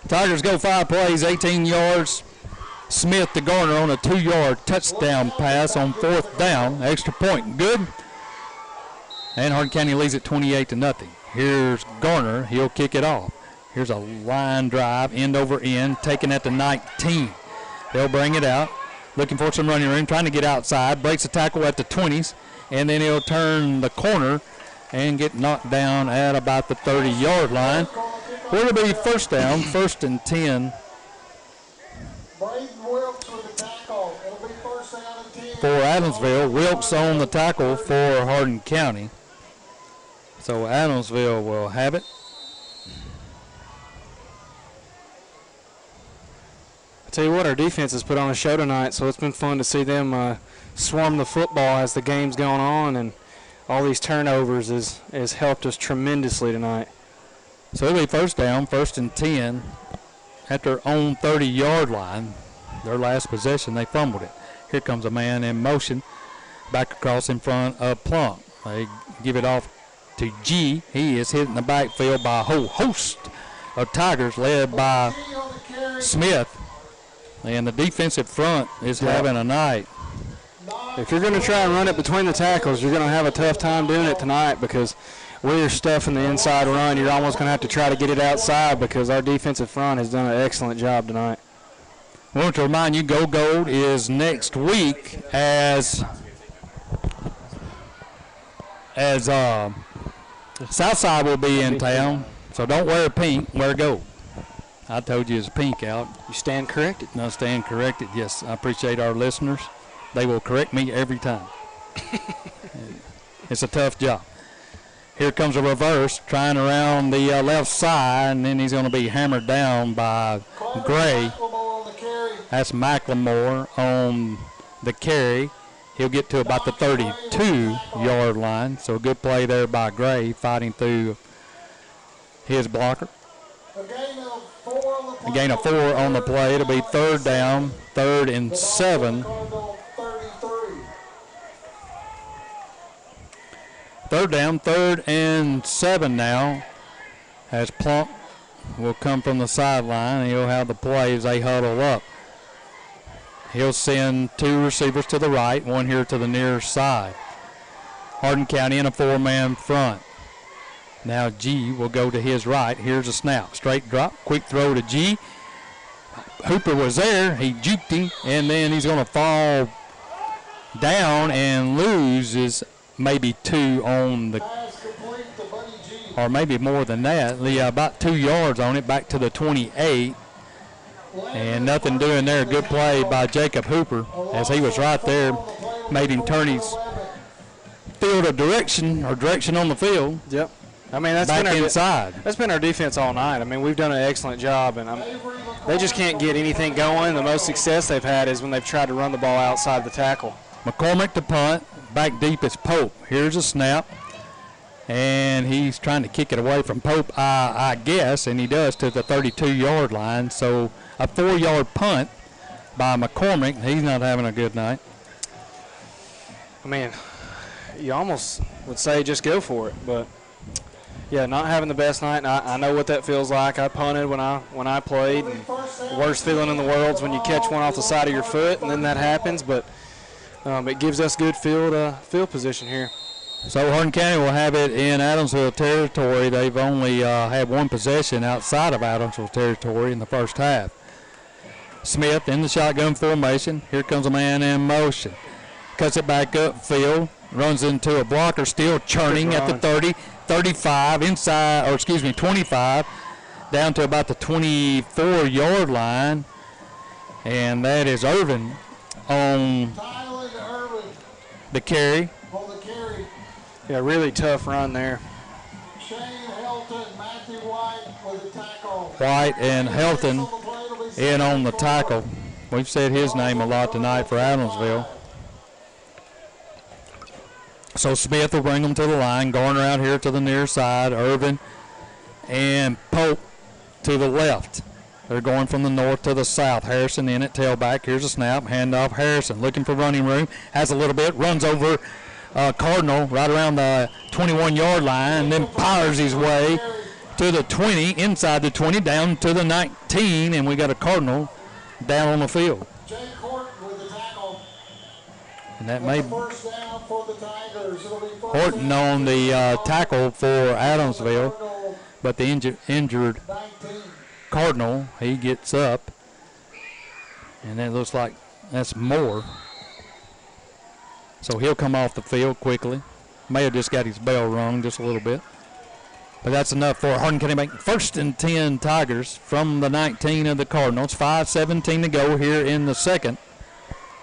Tigers go 5 plays, 18 yards. Smith to Garner on a 2-yard touchdown pass on 4th down. Extra point, good. And Hardin County leads it 28-0. Here's Garner. He'll kick it off. Here's a line drive, end over end, taken at the 19. They'll bring it out. Looking for some running room, trying to get outside. Breaks the tackle at the 20s, and then he'll turn the corner and get knocked down at about the 30-yard line. It'll be 1st down, 1st and 10. For Adamsville. Wilkes on the tackle for Hardin County. So Adamsville will have it. Tell you what, our defense has put on a show tonight, so it's been fun to see them swarm the football as the game's going on, and all these turnovers has helped us tremendously tonight. So it'll be first down, 1st and 10 at their own 30-yard line. Their last possession, they fumbled it. Here comes a man in motion, back across in front of Plunk. They give it off to G. He is hit in the backfield by a whole host of Tigers led by Smith. And the defensive front is having a night. If you're going to try and run it between the tackles, you're going to have a tough time doing it tonight because we're stuffing the inside run. You're almost going to have to try to get it outside because our defensive front has done an excellent job tonight. I want to remind you, Go Gold is next week as Southside will be in town. So don't wear pink, wear gold. I told you it's pink out. You stand corrected. No, stand corrected. Yes, I appreciate our listeners. They will correct me every time. It's a tough job. Here comes a reverse, trying around the left side, and then he's going to be hammered down by Gray. That's McLemore on the carry. He'll get to about the 32-yard line. So a good play there by Gray, fighting through his blocker. A gain of 4 on the play. It'll be 3rd down, 3rd and 7. 3rd down, 3rd and 7 now, as Plunk will come from the sideline, and he'll have the play as they huddle up. He'll send 2 receivers to the right, 1 here to the near side. Hardin County in a 4-man front. Now G will go to his right. Here's a snap. Straight drop. Quick throw to G. Hooper was there. He juked him, and then he's going to fall down and loses maybe 2 on the, or maybe more than that. About 2 yards on it, back to the 28. And nothing doing there. Good play by Jacob Hooper as he was right there. Made him turn his field of direction, or direction on the field. Yep. I mean, that's back been our inside. That's been our defense all night. I mean, we've done an excellent job, and they just can't get anything going. The most success they've had is when they've tried to run the ball outside the tackle. McCormick to punt. Back deep is Pope. Here's a snap. And he's trying to kick it away from Pope, I guess, and he does, to the 32-yard line. So a 4-yard punt by McCormick. He's not having a good night. I mean, you almost would say just go for it, but yeah, not having the best night. And I know what that feels like. I punted when I played, and the worst feeling in the world is when you catch one off the side of your foot, and then that happens. But it gives us good field position here. So Hardin County will have it in Adamsville territory. They've only had 1 possession outside of Adamsville territory in the first half. Smith in the shotgun formation. Here comes a man in motion. Cuts it back upfield. Runs into a blocker, still churning at the 30, 35, inside, or excuse me, 25, down to about the 24-yard line. And that is Irvin on the carry. Yeah, really tough run there. White and Helton in on the tackle. We've said his name a lot tonight for Adamsville. So Smith will bring them to the line. Garner out here to the near side. Irvin and Pope to the left. They're going from the north to the south. Harrison in at tailback. Here's a snap. Handoff. Harrison looking for running room. Has a little bit. Runs over Cardinal right around the 21-yard line, and then powers his way to the 20, inside the 20, down to the 19, and we got a Cardinal down on the field. And that may Horton on the tackle for Adamsville, but the injured Cardinal, he gets up, and that looks like that's Moore. So he'll come off the field quickly. May have just got his bell rung just a little bit. But that's enough for Hardin County Bank. 1st and 10 Tigers from the 19 of the Cardinals. 5:17 to go here in the second.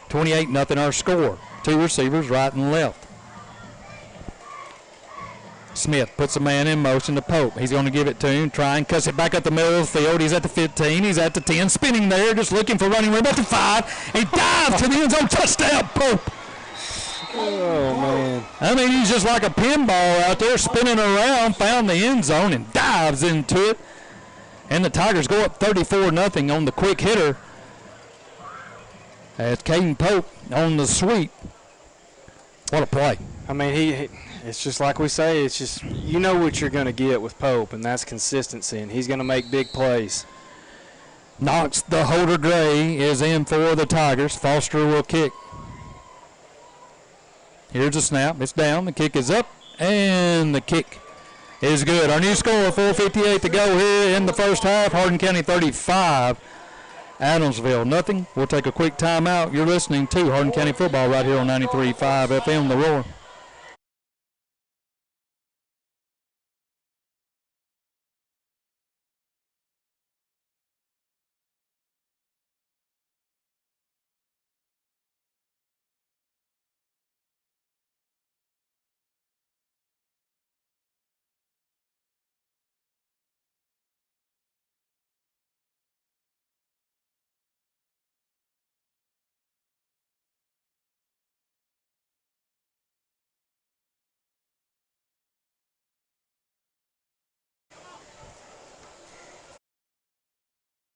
28-0 our score. 2 receivers right and left. Smith puts a man in motion to Pope. He's going to give it to him, try and cuts it back up the middle of the field. He's at the 15. He's at the 10, spinning there, just looking for running room at the 5. He dives to the end zone. Touchdown, Pope. Oh, man. I mean, he's just like a pinball out there spinning around, found the end zone, and dives into it. And the Tigers go up 34-0 on the quick hitter. As Caden Pope on the sweep. What a play. I mean, it's just like we say, it's just you know what you're going to get with Pope, and that's consistency, and he's going to make big plays. Knox, the holder Gray, is in for the Tigers. Foster will kick. Here's a snap. It's down. The kick is up, and the kick is good. Our new score, 4:58 to go here in the first half. Hardin County 35, Adamsville nothing. We'll take a quick timeout. You're listening to Hardin County football right here on 93.5 FM, The Roar.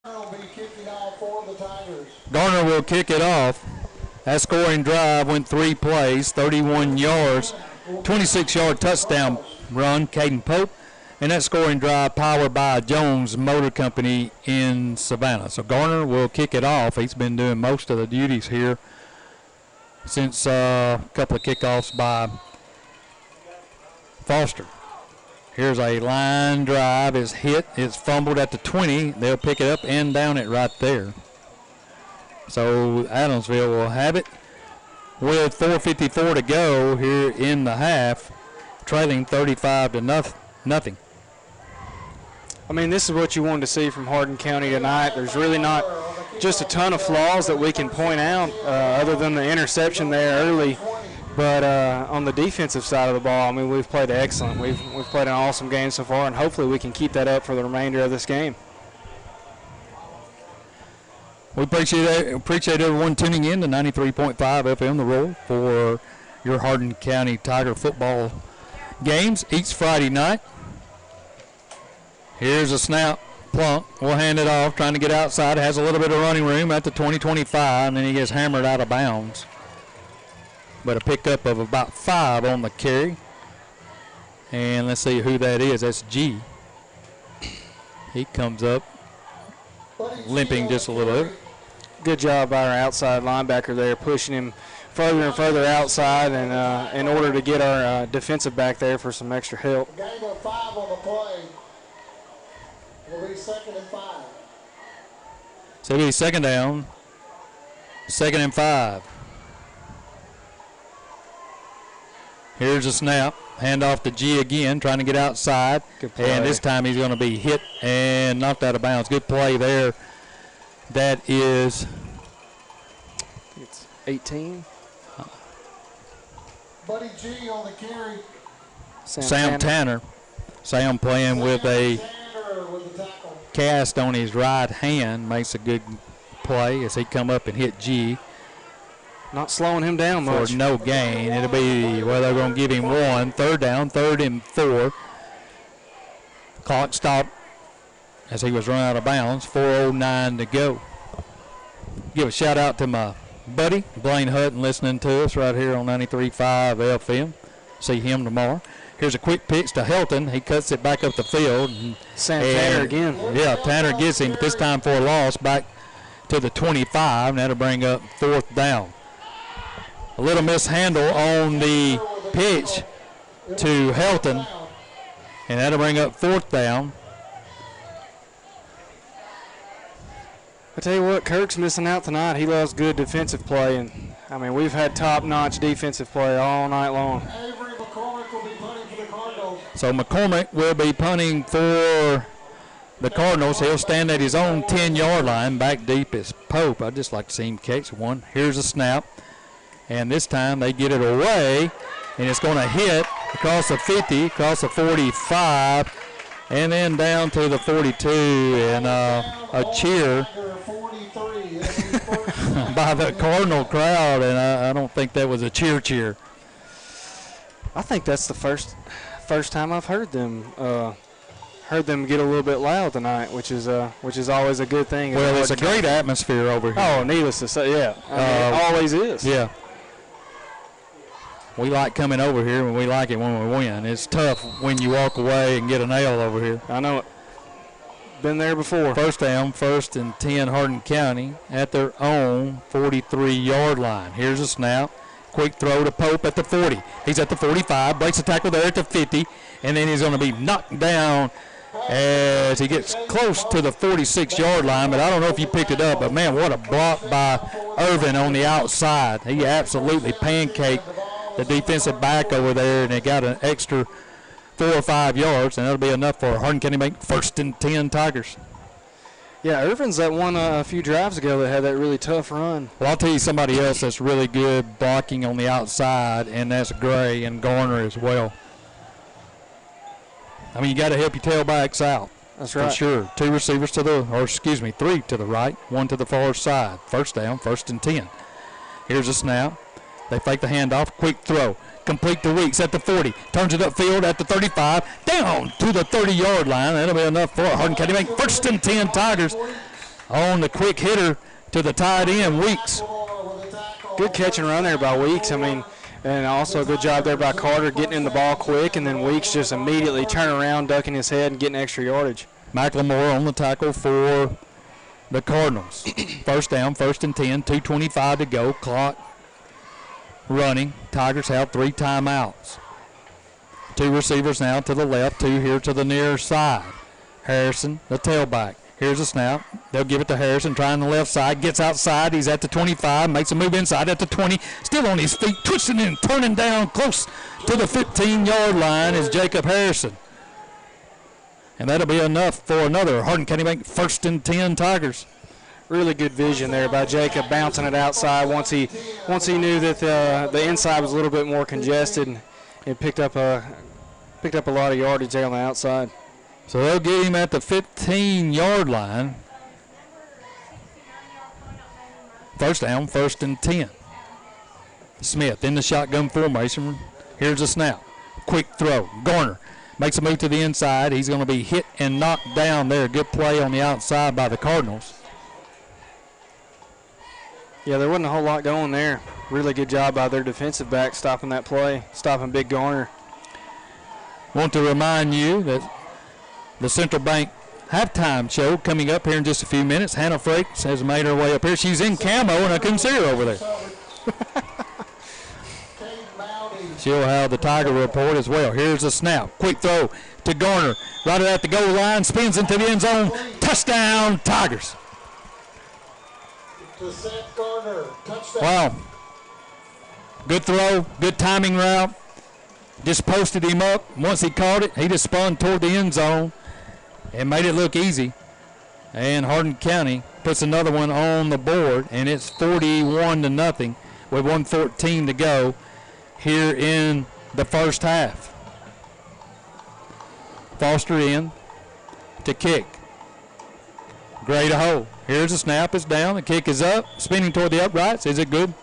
Will be kicking off for the Tigers. Garner will kick it off. That scoring drive went 3 plays, 31 yards, 26-yard touchdown run, Caden Pope. And that scoring drive powered by Jones Motor Company in Savannah. So Garner will kick it off. He's been doing most of the duties here since a couple of kickoffs by Foster. Here's a line drive. It's hit. It's fumbled at the 20. They'll pick it up and down it right there. So Adamsville will have it with 4:54 to go here in the half, trailing 35-0. I mean, this is what you wanted to see from Hardin County tonight. There's really not just a ton of flaws that we can point out other than the interception there early. But on the defensive side of the ball, I mean, we've played excellent. We've played an awesome game so far, and hopefully we can keep that up for the remainder of this game. We appreciate everyone tuning in to 93.5 FM, The Roar, for your Hardin County Tiger football games each Friday night. Here's a snap. Plunk will hand it off, trying to get outside. Has a little bit of running room at the 20-25, and then he gets hammered out of bounds. But a pickup of about 5 on the carry. And let's see who that is. That's G. He comes up limping just a little bit. Good job by our outside linebacker there, pushing him further and further outside, and in order to get our defensive back there for some extra help. Gain of 5 on the play. It'll be 2nd and 5. So it'll be second down, 2nd and 5. Here's a snap. Hand off to G again, trying to get outside. And this time he's going to be hit and knocked out of bounds. Good play there. That is... It's 18. Buddy G on the carry. Sam Tanner. Sam playing with a cast on his right hand. Makes a good play as he come up and hit G. Not slowing him down much. For no gain. It'll be, well, they're going to give him 1. 3rd down, 3rd and 4. Clock stopped as he was run out of bounds. 4:09 to go. Give a shout out to my buddy, Blaine Hutton, listening to us right here on 93.5 FM. See him tomorrow. Here's a quick pitch to Helton. He cuts it back up the field. Sam Tanner again. Yeah, Tanner gets him, but this time for a loss back to the 25. And that'll bring up 4th down. A little mishandle on the pitch to Helton, and that'll bring up 4th down. I tell you what, Kirk's missing out tonight. He loves good defensive play, and I mean, we've had top-notch defensive play all night long. Avery McCormick will be punting for the Cardinals. So McCormick will be punting for the Cardinals. He'll stand at his own 10-yard line. Back deep is Pope. I'd just like to see him catch one. Here's a snap. And this time they get it away, and it's going to hit across the 50, across the 45, and then down to the 42, and a cheer by the Cardinal crowd, and I don't think that was a cheer. I think that's the first time I've heard them get a little bit loud tonight, which is always a good thing. Well, it's a great atmosphere over here. Oh, needless to say, yeah, I mean, it always is. Yeah. We like coming over here, and we like it when we win. It's tough when you walk away and get an L over here. I know it. Been there before. First down, 1st and 10, Hardin County at their own 43-yard line. Here's a snap. Quick throw to Pope at the 40. He's at the 45, breaks the tackle there at the 50, and then he's going to be knocked down as he gets close to the 46-yard line, but I don't know if you picked it up, but man, what a block by Irvin on the outside. He absolutely pancaked the defensive back over there, and they got an extra 4 or 5 yards, and that'll be enough for Hardin County to make 1st and 10 Tigers. Yeah, Irvin's that one a few drives ago that had that really tough run. Well, I'll tell you somebody else that's really good blocking on the outside, and that's Gray and Garner as well. I mean, you got to help your tailbacks out. That's right. For sure. 2 receivers to the, or excuse me, 3 to the right, 1 to the far side. First down, 1st and 10. Here's a snap. They fake the handoff. Quick throw. Complete to Weeks at the 40. Turns it upfield at the 35. Down to the 30-yard line. That'll be enough for Hardin County to make 1st and 10 Tigers on the quick hitter to the tight end, Weeks. Good catch and run there by Weeks. I mean, and also a good job there by Carter getting in the ball quick, and then Weeks just immediately turning around, ducking his head, and getting extra yardage. McLemore on the tackle for the Cardinals. First down, 1st and 10, 2:25 to go. Clock running. Tigers have 3 timeouts. 2 receivers now to the left, 2 here to the near side. Harrison, the tailback. Here's a snap. They'll give it to Harrison, trying the left side. Gets outside. He's at the 25. Makes a move inside at the 20. Still on his feet, twisting and turning down close to the 15-yard line is Jacob Harrison. And that'll be enough for another Hardin County make 1st and 10 Tigers. Really good vision there by Jacob, bouncing it outside once he knew that the inside was a little bit more congested, and picked up a lot of yardage there on the outside. So they'll get him at the 15-yard line. First down, 1st and 10. Smith in the shotgun formation. Here's a snap. Quick throw. Garner makes a move to the inside. He's going to be hit and knocked down there. Good play on the outside by the Cardinals. Yeah, there wasn't a whole lot going there. Really good job by their defensive back stopping that play, stopping Big Garner. Want to remind you that the Central Bank halftime show coming up here in just a few minutes. Hannah Frakes has made her way up here. She's in camo, and I couldn't see her over there. She'll have the Tiger report as well. Here's a snap. Quick throw to Garner. Right at the goal line. Spins into the end zone. Touchdown, Tigers. Wow. Good throw. Good timing route. Just posted him up. Once he caught it, he just spun toward the end zone and made it look easy. And Hardin County puts another one on the board, and it's 41-0 with 1:14 to go here in the first half. Foster in to kick. Gray to hold. Here's a snap. It's down. The kick is up. Spinning toward the uprights. Is it good?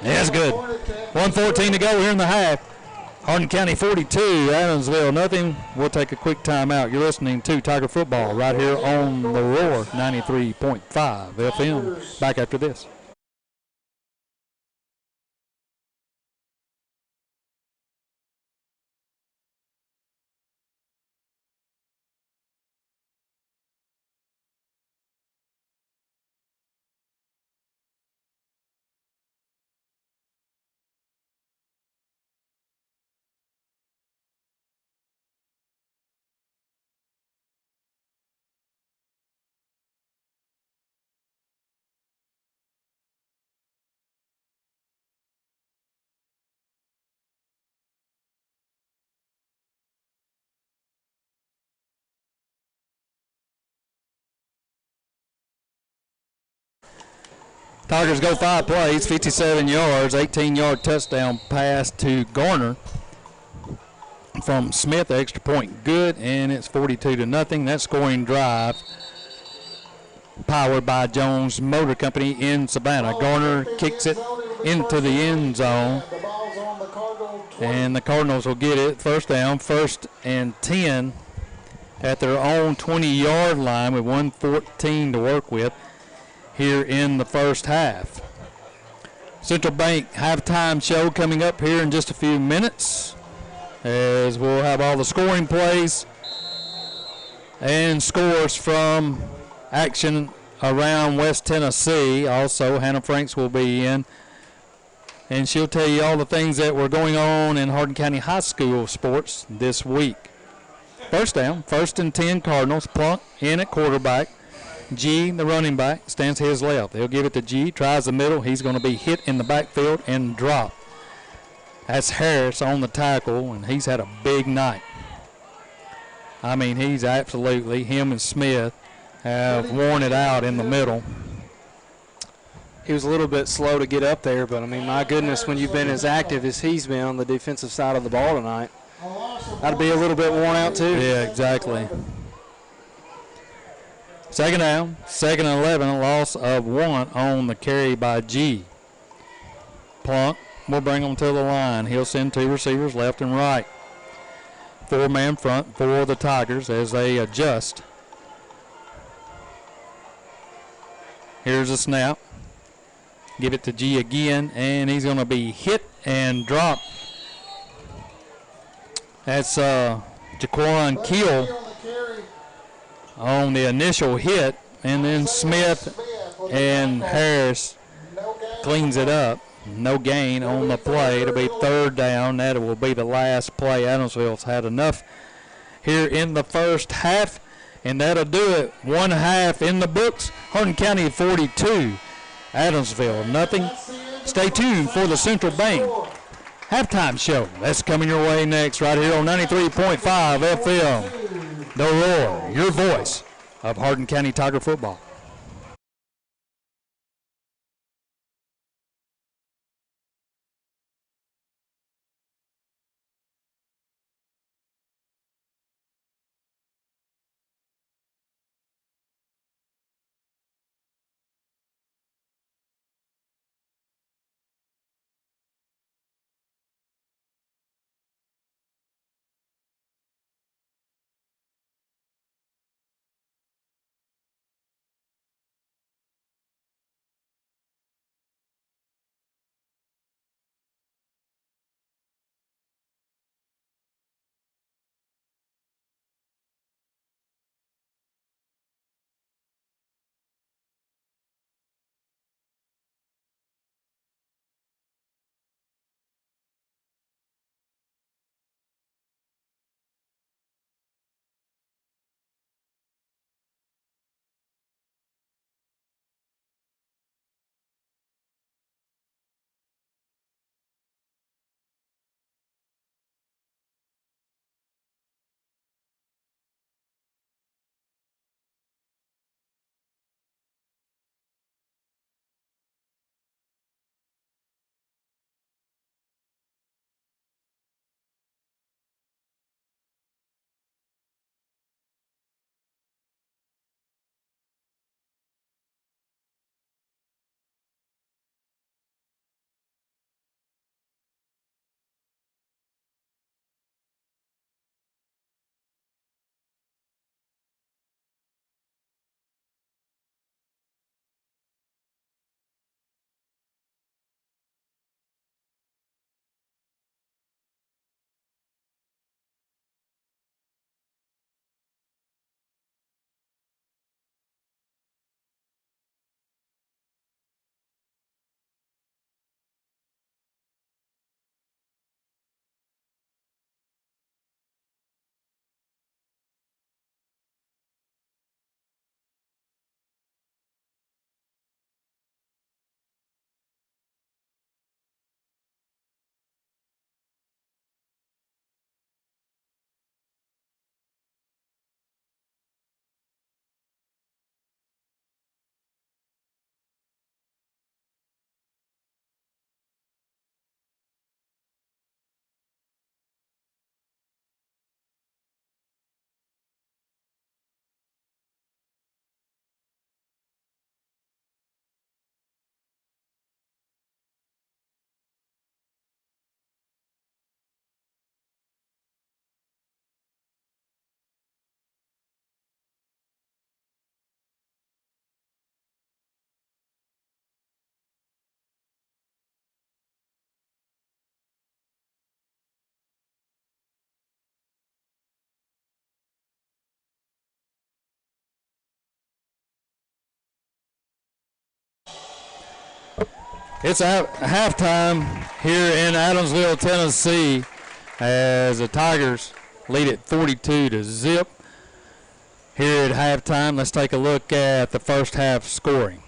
It's good. 1:14 to go here in the half. Hardin County 42, Adamsville nothing. We'll take a quick timeout. You're listening to Tiger Football right here on the Roar 93.5 FM. Back after this. Tigers go 5 plays, 57 yards, 18-yard touchdown pass to Garner from Smith, extra point good, and it's 42-0. That scoring drive powered by Jones Motor Company in Savannah. Garner kicks it into the end zone, and the Cardinals will get it first down, 1st and 10 at their own 20-yard line with 1:14 to work with here in the first half. Central Bank halftime show coming up here in just a few minutes, as we'll have all the scoring plays and scores from action around West Tennessee. Also, Hannah Franks will be in, and she'll tell you all the things that were going on in Hardin County High School sports this week. First down, 1st and 10 Cardinals. Plunk in at quarterback. G, the running back, stands to his left. They'll give it to G, tries the middle. He's going to be hit in the backfield and dropped. That's Harris on the tackle, and he's had a big night. I mean, he's absolutely, him and Smith have worn it out in the middle. He was a little bit slow to get up there, but, I mean, my goodness, when you've been as active as he's been on the defensive side of the ball tonight, that'd be a little bit worn out too. Yeah, exactly. Second down, 2nd and 11, a loss of 1 on the carry by G. Plunk will bring them to the line. He'll send 2 receivers left and right. 4-man front for the Tigers as they adjust. Here's a snap. Give it to G again, and he's going to be hit and dropped. That's Jaquan Keel on the initial hit, and then Smith and Harris cleans it up. No gain on the play. It'll be 3rd down. That will be the last play. Adamsville's had enough here in the first half, and that'll do it. 1 half in the books. Hardin County 42, Adamsville nothing. Stay tuned for the Central Bank halftime show. That's coming your way next right here on 93.5 FM. The Roar, your voice of Hardin County Tiger football. It's out halftime here in Adamsville, Tennessee, as the Tigers lead it 42-0. Here at halftime, let's take a look at the first half scoring.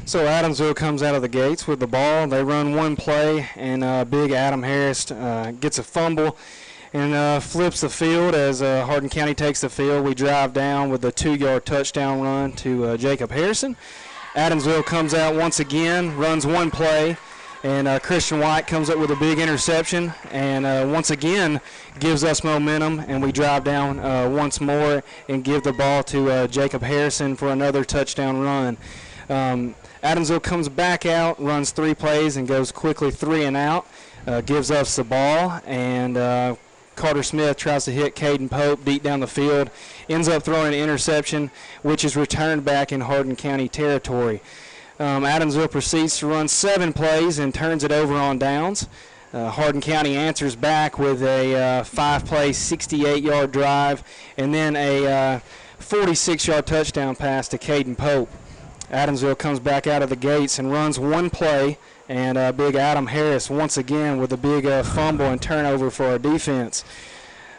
So Adamsville comes out of the gates with the ball. They run one play, and big Adam Harris gets a fumble and flips the field as Hardin County takes the field. We drive down with a 2-yard touchdown run to Jacob Harrison. Adamsville comes out once again, runs one play, and Christian White comes up with a big interception and once again gives us momentum, and we drive down once more and give the ball to Jacob Harrison for another touchdown run. Adamsville comes back out, runs 3 plays, and goes quickly 3 and out, gives us the ball, and Carter Smith tries to hit Caden Pope deep down the field, ends up throwing an interception, which is returned back in Hardin County territory. Adamsville proceeds to run 7 plays and turns it over on downs. Hardin County answers back with a 5-play, 68-yard drive, and then a 46-yard touchdown pass to Caden Pope. Adamsville comes back out of the gates and runs one play, and big Adam Harris once again with a big fumble and turnover for our defense.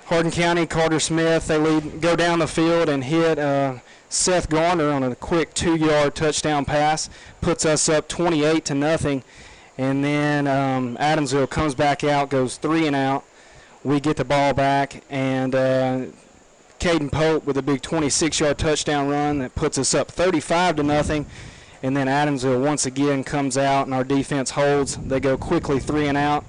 Hardin County, Carter Smith, they go down the field and hit Seth Garner on a quick 2-yard touchdown pass, puts us up 28-0, and then Adamsville comes back out, goes 3 and out. We get the ball back, and Caden Pope with a big 26-yard touchdown run that puts us up 35-0. And then Adamsville once again comes out, and our defense holds. They go quickly 3 and out,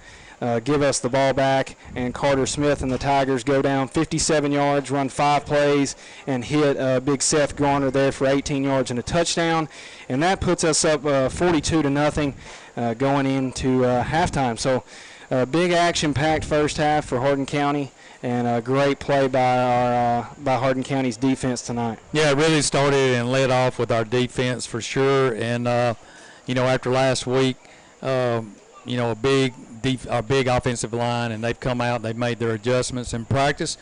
give us the ball back, and Carter Smith and the Tigers go down 57 yards, run 5 plays, and hit big Seth Garner there for 18 yards and a touchdown. And that puts us up 42-0 going into halftime. So big action-packed first half for Hardin County, and a great play by Hardin County's defense tonight. Yeah, it really started and led off with our defense for sure. And after last week, our big offensive line, and they've come out and they've made their adjustments in practice.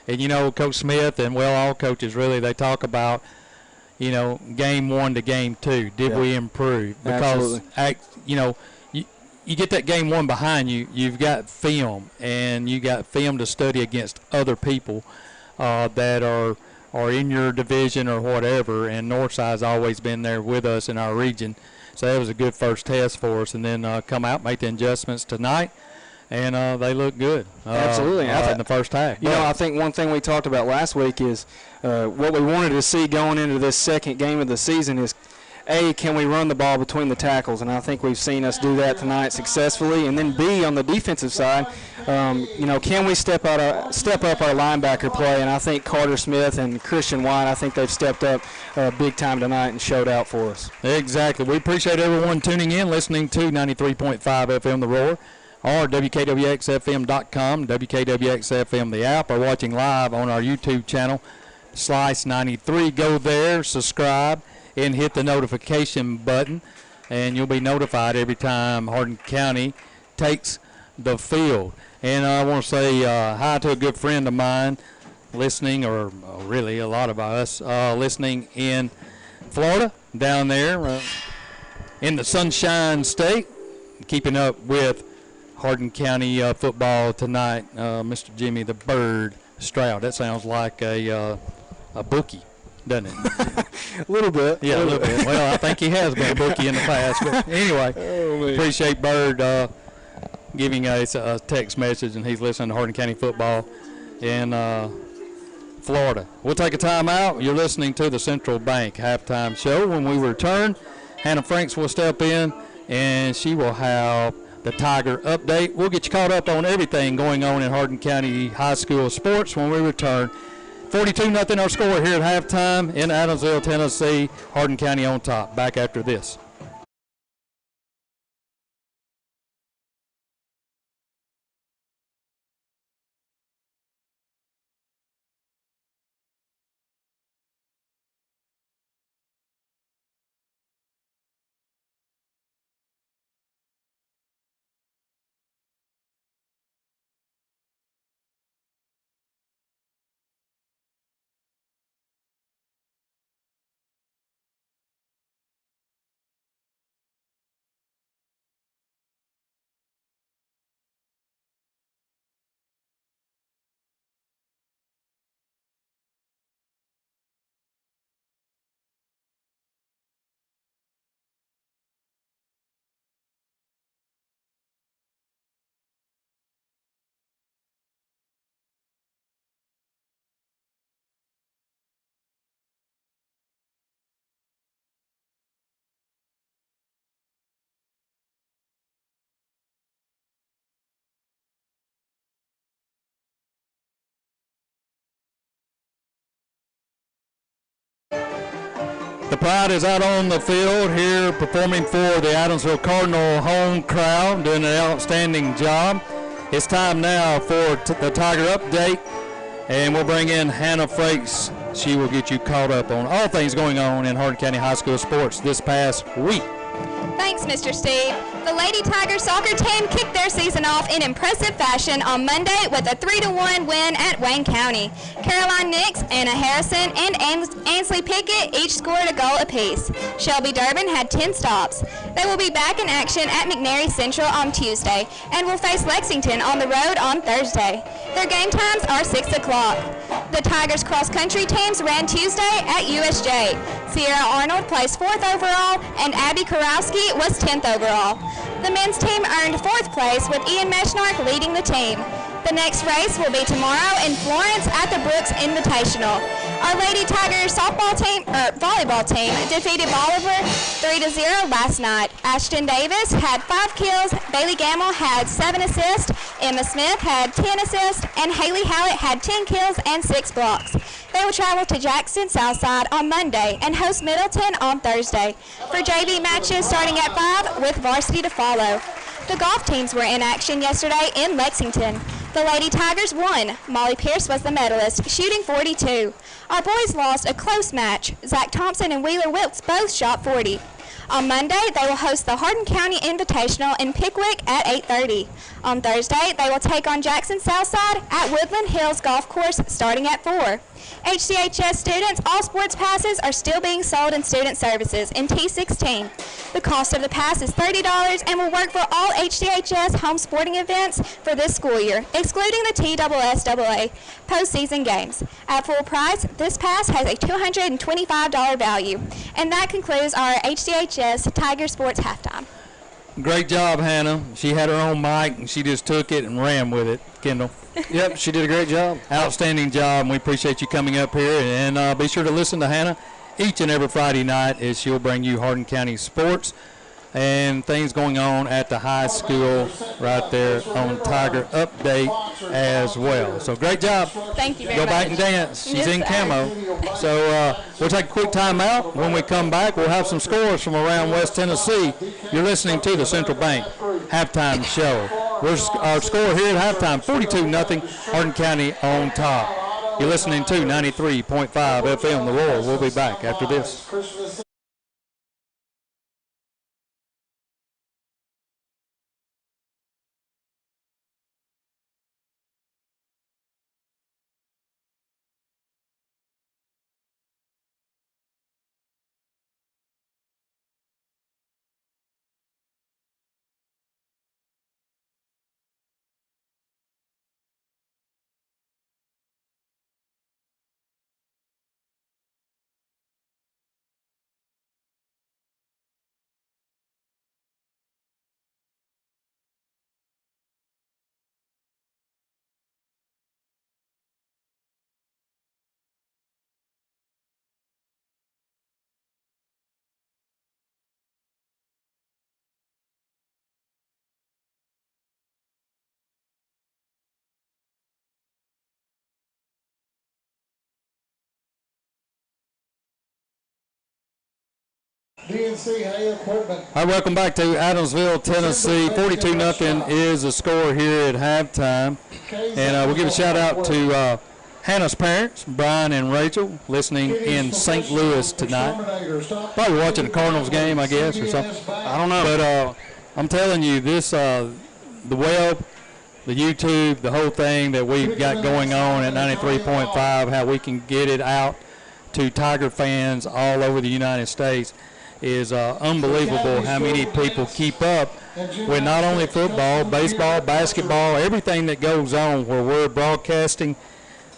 And Coach Smith and all coaches really, they talk about game 1 to game 2. Did we improve? Because you get that game 1 behind you, you've got film, and you got film to study against other people that are in your division or whatever, and Northside's always been there with us in our region. So that was a good first test for us, and then come out, make the adjustments tonight, and they look good. Absolutely. In the first half. I think one thing we talked about last week is what we wanted to see going into this second game of the season is, A, can we run the ball between the tackles? And I think we've seen us do that tonight successfully. And then B, on the defensive side, can we step up our linebacker play? And I think Carter Smith and Christian White, I think they've stepped up big time tonight and showed out for us. Exactly. We appreciate everyone tuning in, listening to 93.5 FM The Roar, or WKWXFM.com, WKWXFM the app, or watching live on our YouTube channel, Slice 93. Go there, subscribe, and hit the notification button, and you'll be notified every time Hardin County takes the field. And I want to say hi to a good friend of mine listening, or really a lot of us listening in Florida, down there in the Sunshine State, keeping up with Hardin County football tonight. Mr. Jimmy the Bird Stroud. That sounds like a bookie, doesn't it? A little bit. Yeah, a little bit. Well, I think he has been a bookie in the past. But anyway, appreciate Bird giving us a text message, and he's listening to Hardin County football in Florida. We'll take a time out. You're listening to the Central Bank halftime show. When we return, Hannah Franks will step in, and she will have the Tiger update. We'll get you caught up on everything going on in Hardin County High School sports when we return. 42-0 our score here at halftime in Adamsville, Tennessee. Hardin County on top. Back after this. The Pride is out on the field here performing for the Adamsville Cardinal home crowd, doing an outstanding job. It's time now for the Tiger Update, and we'll bring in Hannah Frakes. She will get you caught up on all things going on in Hardin County High School sports this past week. Thanks, Mr. Steve. The Lady Tiger soccer team kicked their season off in impressive fashion on Monday with a 3-1 win at Wayne County. Caroline Nix, Anna Harrison, and Ansley Pickett each scored a goal apiece. Shelby Durbin had 10 stops. They will be back in action at McNary Central on Tuesday and will face Lexington on the road on Thursday. Their game times are 6 o'clock. The Tigers cross-country teams ran Tuesday at USJ. Sierra Arnold placed 4th overall, and Abby Karowski was 10th overall. The men's team earned 4th place with Ian Meshnark leading the team. The next race will be tomorrow in Florence at the Brooks Invitational. Our Lady Tigers volleyball team defeated Bolivar 3-0 last night. Ashton Davis had 5 kills, Bailey Gamble had 7 assists, Emma Smith had 10 assists, and Haley Hallett had 10 kills and 6 blocks. They will travel to Jackson Southside on Monday and host Middleton on Thursday for JV matches starting at 5 with varsity to follow. The golf teams were in action yesterday in Lexington. The Lady Tigers won. Molly Pierce was the medalist, shooting 42. Our boys lost a close match. Zach Thompson and Wheeler Wilkes both shot 40. On Monday, they will host the Hardin County Invitational in Pickwick at 8:30. On Thursday, they will take on Jackson Southside at Woodland Hills Golf Course starting at 4. HCHS students, all sports passes are still being sold in student services in T16. The cost of the pass is $30 and will work for all HCHS home sporting events for this school year, excluding the TSSAA postseason games. At full price, this pass has a $225 value. And that concludes our HCHS Tiger Sports Halftime. Great job, Hannah. She had her own mic, and she just took it and ran with it. Kendall. Yep, she did a great job. Outstanding job, and we appreciate you coming up here. And be sure to listen to Hannah each and every Friday night as she'll bring you Hardin County sports and things going on at the high school right there on Tiger Update as well. So great job. Thank you very much. Go back and dance. She's in camo. So we'll take a quick time out. When we come back, we'll have some scores from around West Tennessee. You're listening to the Central Bank Halftime Show. Our score here at halftime, 42-0, Hardin County on top. You're listening to 93.5 FM The Roar. We'll be back after this. DNC Hay equipment. All right, welcome back to Adamsville, Tennessee. 42-0 is the score here at halftime. And we'll give a shout out to Hannah's parents, Brian and Rachel, listening in St. Louis tonight. Probably watching the Cardinals game, I guess, or something. I don't know. But I'm telling you, this, the web, the YouTube, the whole thing that we've got going on at 93.5, how we can get it out to Tiger fans all over the United States, is unbelievable how many people keep up with not only football, baseball, basketball, everything that goes on where we're broadcasting.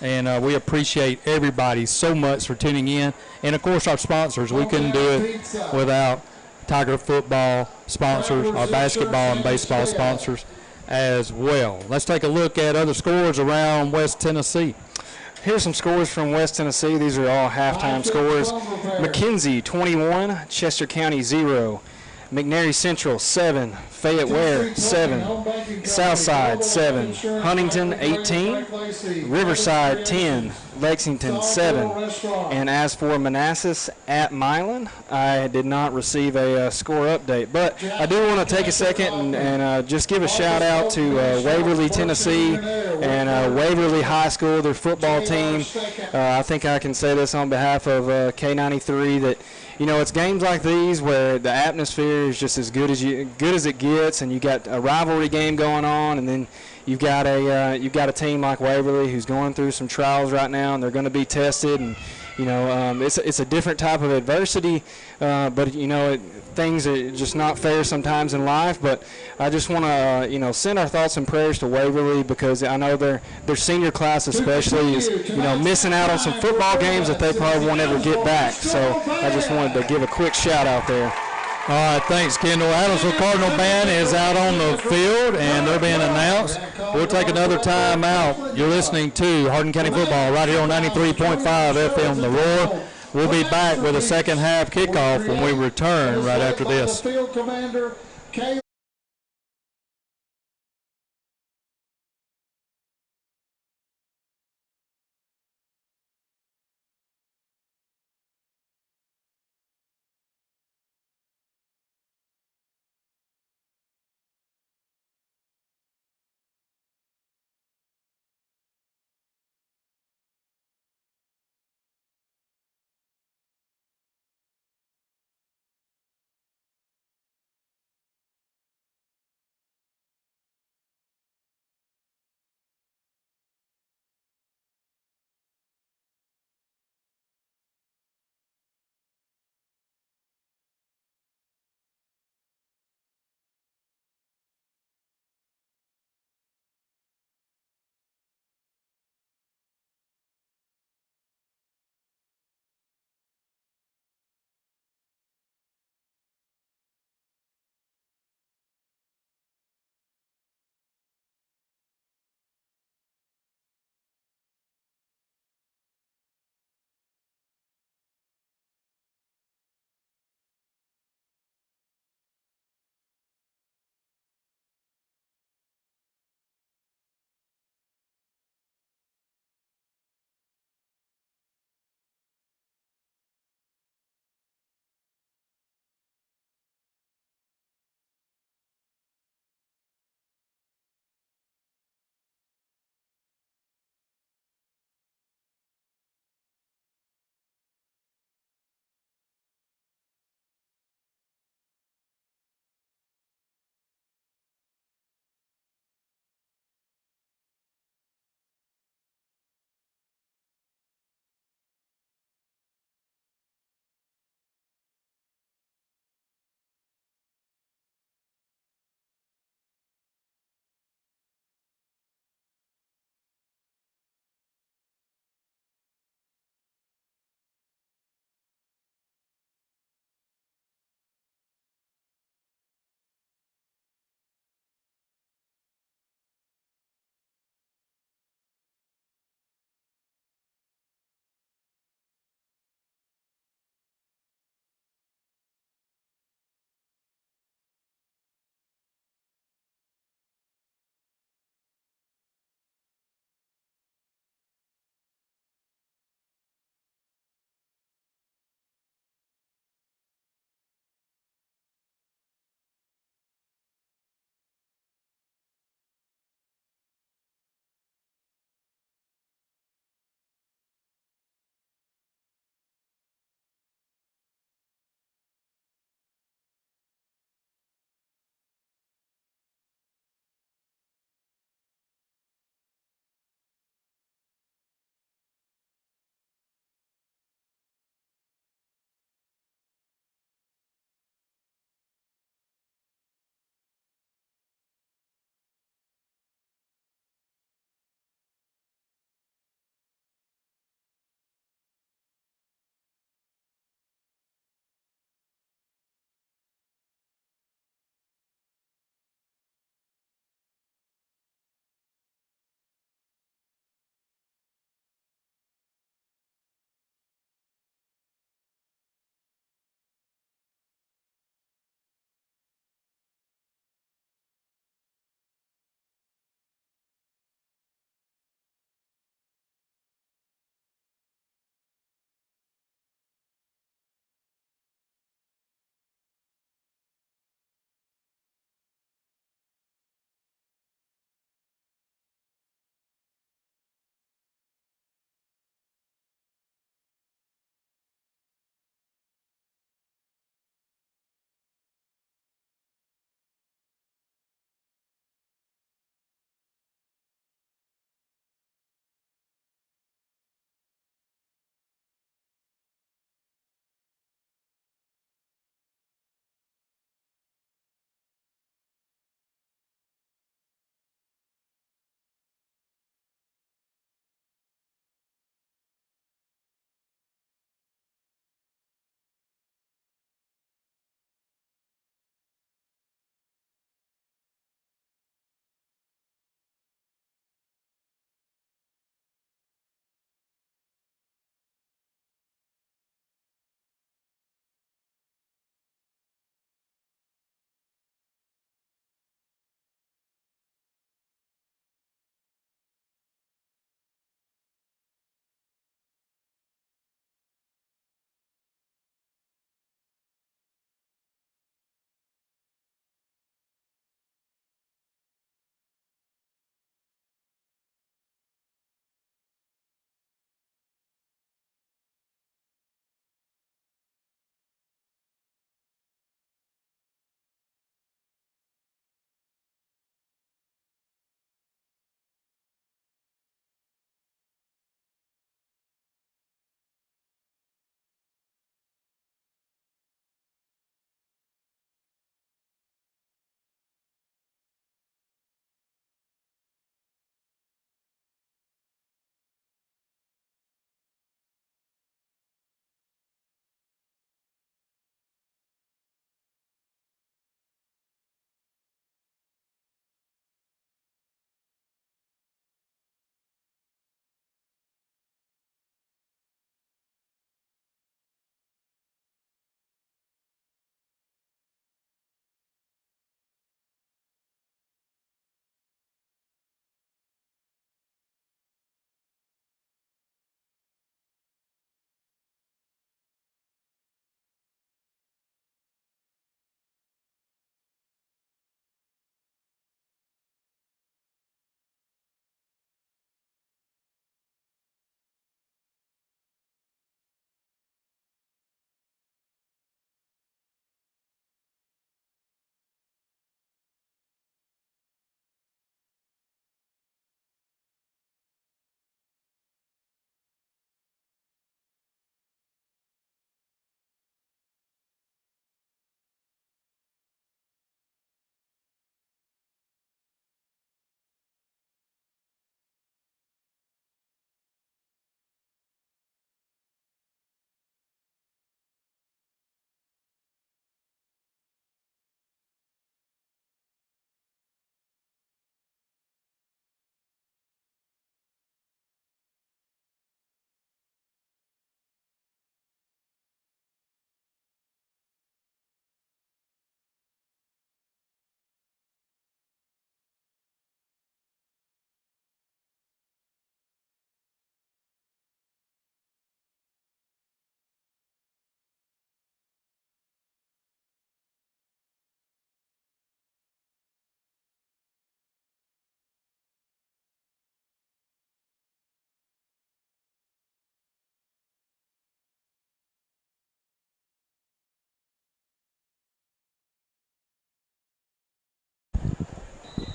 And we appreciate everybody so much for tuning in. And, of course, our sponsors. We couldn't do it without Tiger football sponsors, our basketball and baseball sponsors as well. Let's take a look at other scores around West Tennessee. Here's some scores from West Tennessee. These are all halftime scores. McKenzie, 21. Chester County, 0. McNary Central, 7. Fayette Ware, 7. Southside 7, Huntington 18, Riverside 10, Lexington 7. And as for Manassas at Milan, I did not receive a score update. But I do want to take a second and just give a shout out to Waverly, Tennessee, and Waverly High School, their football team. I think I can say this on behalf of K93 that, you know, it's games like these where the atmosphere is just as good as it gets, and you got a rivalry game going on, and then you've got a team like Waverly who's going through some trials right now, and they're going to be tested, and you know, it's a different type of adversity, but you know, things are just not fair sometimes in life. But I just want to you know, send our thoughts and prayers to Waverly, because I know their senior class especially is, you know, missing out on some football games that they probably won't ever get back. So I just wanted to give a quick shout out there. All right, thanks, Kendall. Adamsville Cardinal Band is out on the field, and they're being announced. We'll take another time out. You're listening to Hardin County Football right here on 93.5 FM The Roar. We'll be back with a second half kickoff when we return right after this.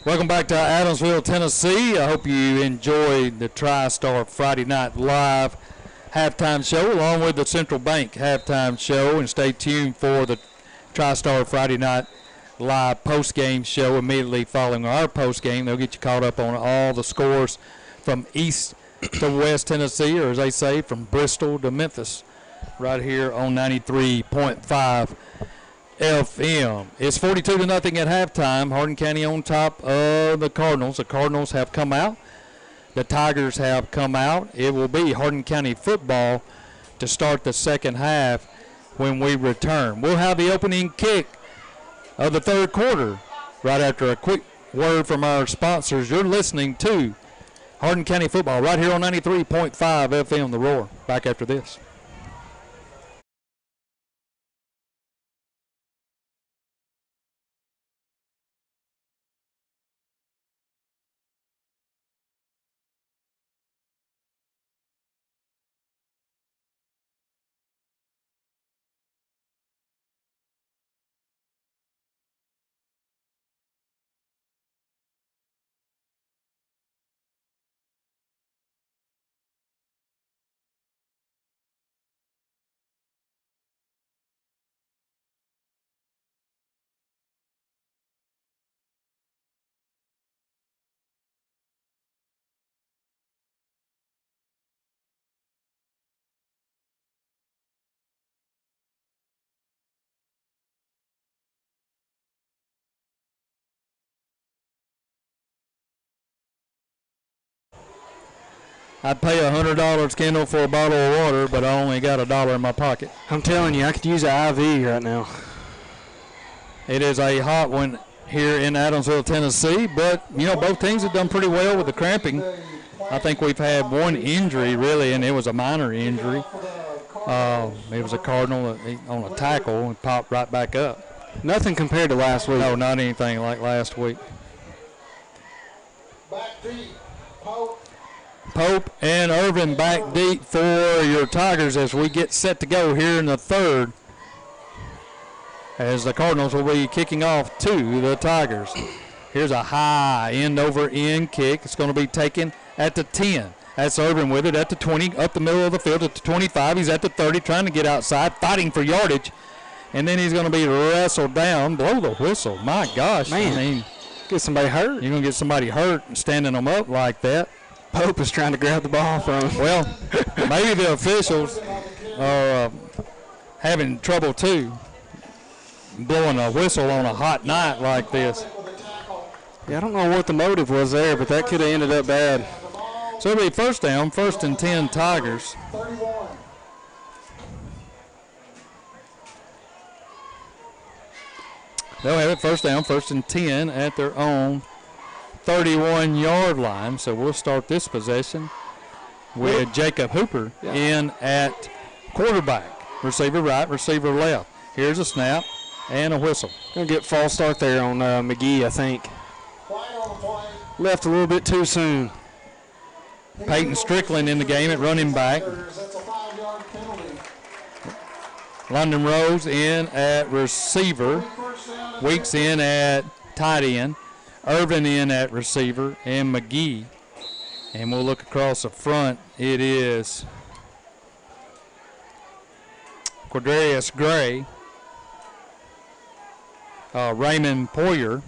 Welcome back to Adamsville, Tennessee. I hope you enjoyed the TriStar Friday Night Live halftime show along with the Central Bank halftime show, and stay tuned for the TriStar Friday Night Live post-game show immediately following our post-game. They'll get you caught up on all the scores from east to west Tennessee, or as they say, from Bristol to Memphis, right here on 93.5 FM. It's 42-0 at halftime. Hardin County on top of the Cardinals. The Cardinals have come out. The Tigers have come out. It will be Hardin County football to start the second half when we return. We'll have the opening kick of the third quarter right after a quick word from our sponsors. You're listening to Hardin County football right here on 93.5 FM, The Roar. Back after this. I'd pay $100, Kendall, for a bottle of water, but I only got $1 in my pocket. I'm telling you, I could use an IV right now. It is a hot one here in Adamsville, Tennessee, but, you know, both teams have done pretty well with the cramping. I think we've had one injury, really, and it was a minor injury. It was a Cardinal on a tackle and popped right back up. Nothing compared to last week. No, not anything like last week. Back deep. Pope and Irvin back deep for your Tigers as we get set to go here in the third, as the Cardinals will be kicking off to the Tigers. Here's a high end-over-end kick. It's going to be taken at the 10. That's Irvin with it at the 20, up the middle of the field at the 25. He's at the 30, trying to get outside, fighting for yardage. And then he's going to be wrestled down. Blow the whistle. My gosh. Man, I mean, get somebody hurt. You're going to get somebody hurt standing them up like that. Pope is trying to grab the ball from him. Well, maybe the officials are having trouble, too, blowing a whistle on a hot night like this. Yeah, I don't know what the motive was there, but that could have ended up bad. So it'll be first down, 1st and 10 Tigers. They'll have it first down, 1st and 10 at their own 31-yard line. So we'll start this possession with Jacob Hooper in at quarterback. Receiver right, receiver left. Here's a snap and a whistle. Going to get false start there on McGee, I think. Left a little bit too soon. Peyton Strickland in the game at running back. London Rose in at receiver. Weeks in at tight end. Irvin in at receiver, and McGee. And we'll look across the front. It is Quadarius Gray, Raymond Poyer,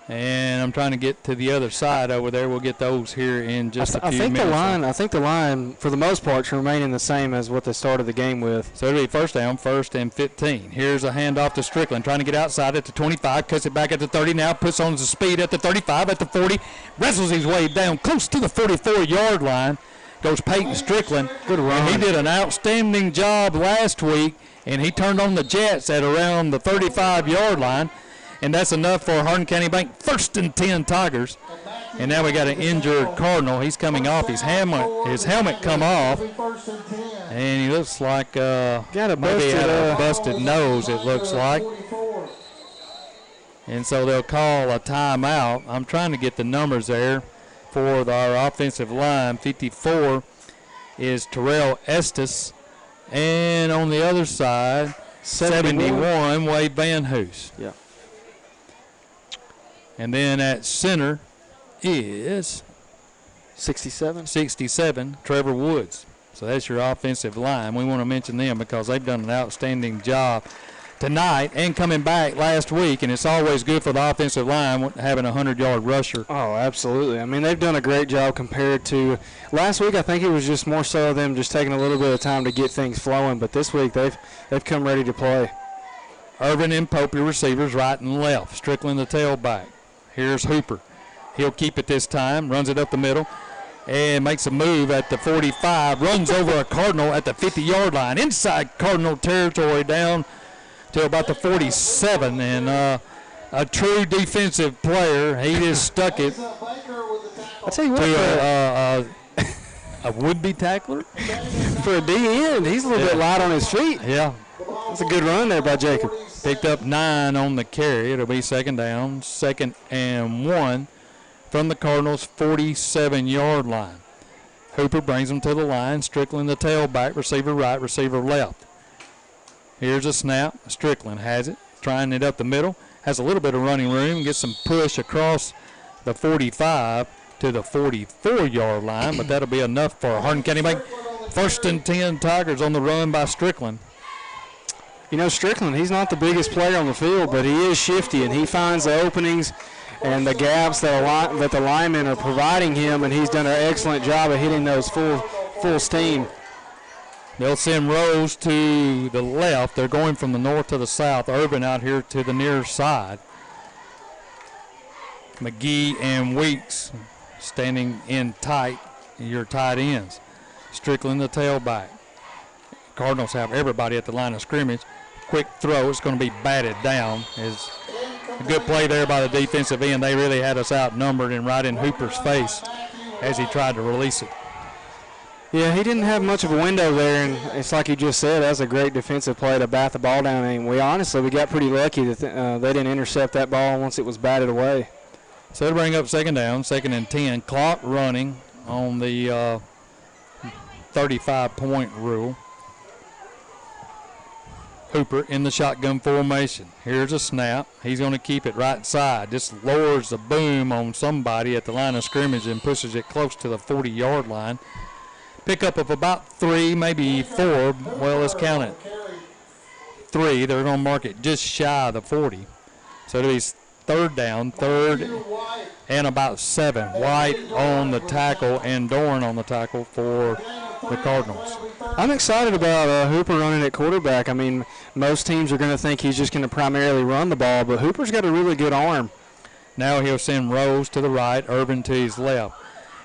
and I'm trying to get to the other side over there. We'll get those here in just a few minutes. I think the line, for the most part, should remain the same as what they started the game with. So it'll be first down, 1st and 15. Here's a handoff to Strickland, trying to get outside at the 25, cuts it back at the 30 now, puts on the speed at the 35, at the 40, wrestles his way down close to the 44-yard line. Goes Peyton Strickland. Good run. And he did an outstanding job last week, and he turned on the Jets at around the 35-yard line. And that's enough for Hardin County Bank. 1st and 10 Tigers. And now we got an injured Cardinal. He's coming off. His helmet come off. And he looks like maybe had a busted nose, it looks like. And so they'll call a timeout. I'm trying to get the numbers there for our offensive line. 54 is Terrell Estes. And on the other side, 71 Wade Van Hoos. Yeah. And then at center is 67, Trevor Woods. So that's your offensive line. We want to mention them because they've done an outstanding job tonight and coming back last week, and it's always good for the offensive line having a 100-yard rusher. Oh, absolutely. I mean, they've done a great job compared to last week. I think it was just more so them just taking a little bit of time to get things flowing, but this week they've come ready to play. Irvin and Pope, your receivers, right and left. Strickland, the tailback. Here's Hooper. He'll keep it this time, runs it up the middle, and makes a move at the 45, runs over a Cardinal at the 50-yard line, inside Cardinal territory down to about the 47, and a true defensive player. He just stuck it I'll tell you what, to a would-be tackler. for a D-end, he's a little bit light on his feet. Yeah. That's a good run there by Jacob. Picked up 9 on the carry. It'll be second down, 2nd and 1 from the Cardinals' 47-yard line. Hooper brings them to the line. Strickland, the tailback, receiver right, receiver left. Here's a snap. Strickland has it, trying it up the middle. Has a little bit of running room, gets some push across the 45 to the 44-yard line, but that'll be enough for Hardin County. Make 1st and 10 Tigers on the run by Strickland. You know, Strickland, he's not the biggest player on the field, but he is shifty, and he finds the openings and the gaps that the linemen are providing him, and he's done an excellent job of hitting those full steam. They'll send Rose to the left. They're going from the north to the south. Urban out here to the near side. McGee and Weeks standing in tight, your tight ends. Strickland, the tailback. Cardinals have everybody at the line of scrimmage. Quick throw. It's going to be batted down. Is a good play there by the defensive end. They really had us outnumbered and right in Hooper's face as he tried to release it. Yeah, he didn't have much of a window there, and it's like you just said, that's a great defensive play to bat the ball down. And we got pretty lucky that they didn't intercept that ball once it was batted away. So they'll bring up second down, 2nd and 10. Clock running on the 35-point rule. Hooper in the shotgun formation. Here's a snap. He's going to keep it right side. Just lowers the boom on somebody at the line of scrimmage and pushes it close to the 40-yard line. Pickup of about 3, maybe 4. Well, let's count it. 3. They're going to mark it just shy of the 40. So it'll be 3rd down, 3rd and about 7. White on the tackle and Dorn on the tackle for the Cardinals. I'm excited about Hooper running at quarterback. I mean, most teams are going to think he's just going to primarily run the ball, but Hooper's got a really good arm. Now he'll send Rose to the right, Urban to his left.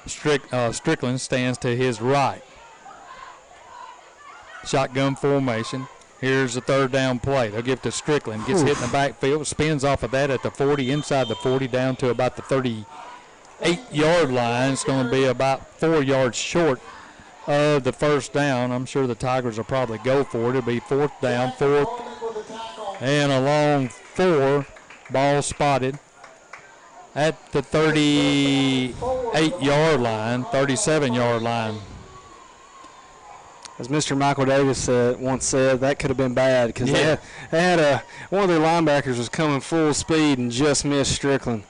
Strickland stands to his right. Shotgun formation. Here's the 3rd down play. They'll give it to Strickland. Gets hit in the backfield. Spins off of that at the 40, inside the 40, down to about the 38-yard line. It's going to be about 4 yards short of the 1st down. I'm sure the Tigers will probably go for it. It'll be 4th down, 4th and a long 4. Ball spotted at the 38-yard line, 37-yard line. As Mr. Michael Davis once said, that could have been bad because they had one of their linebackers was coming full speed and just missed Strickland.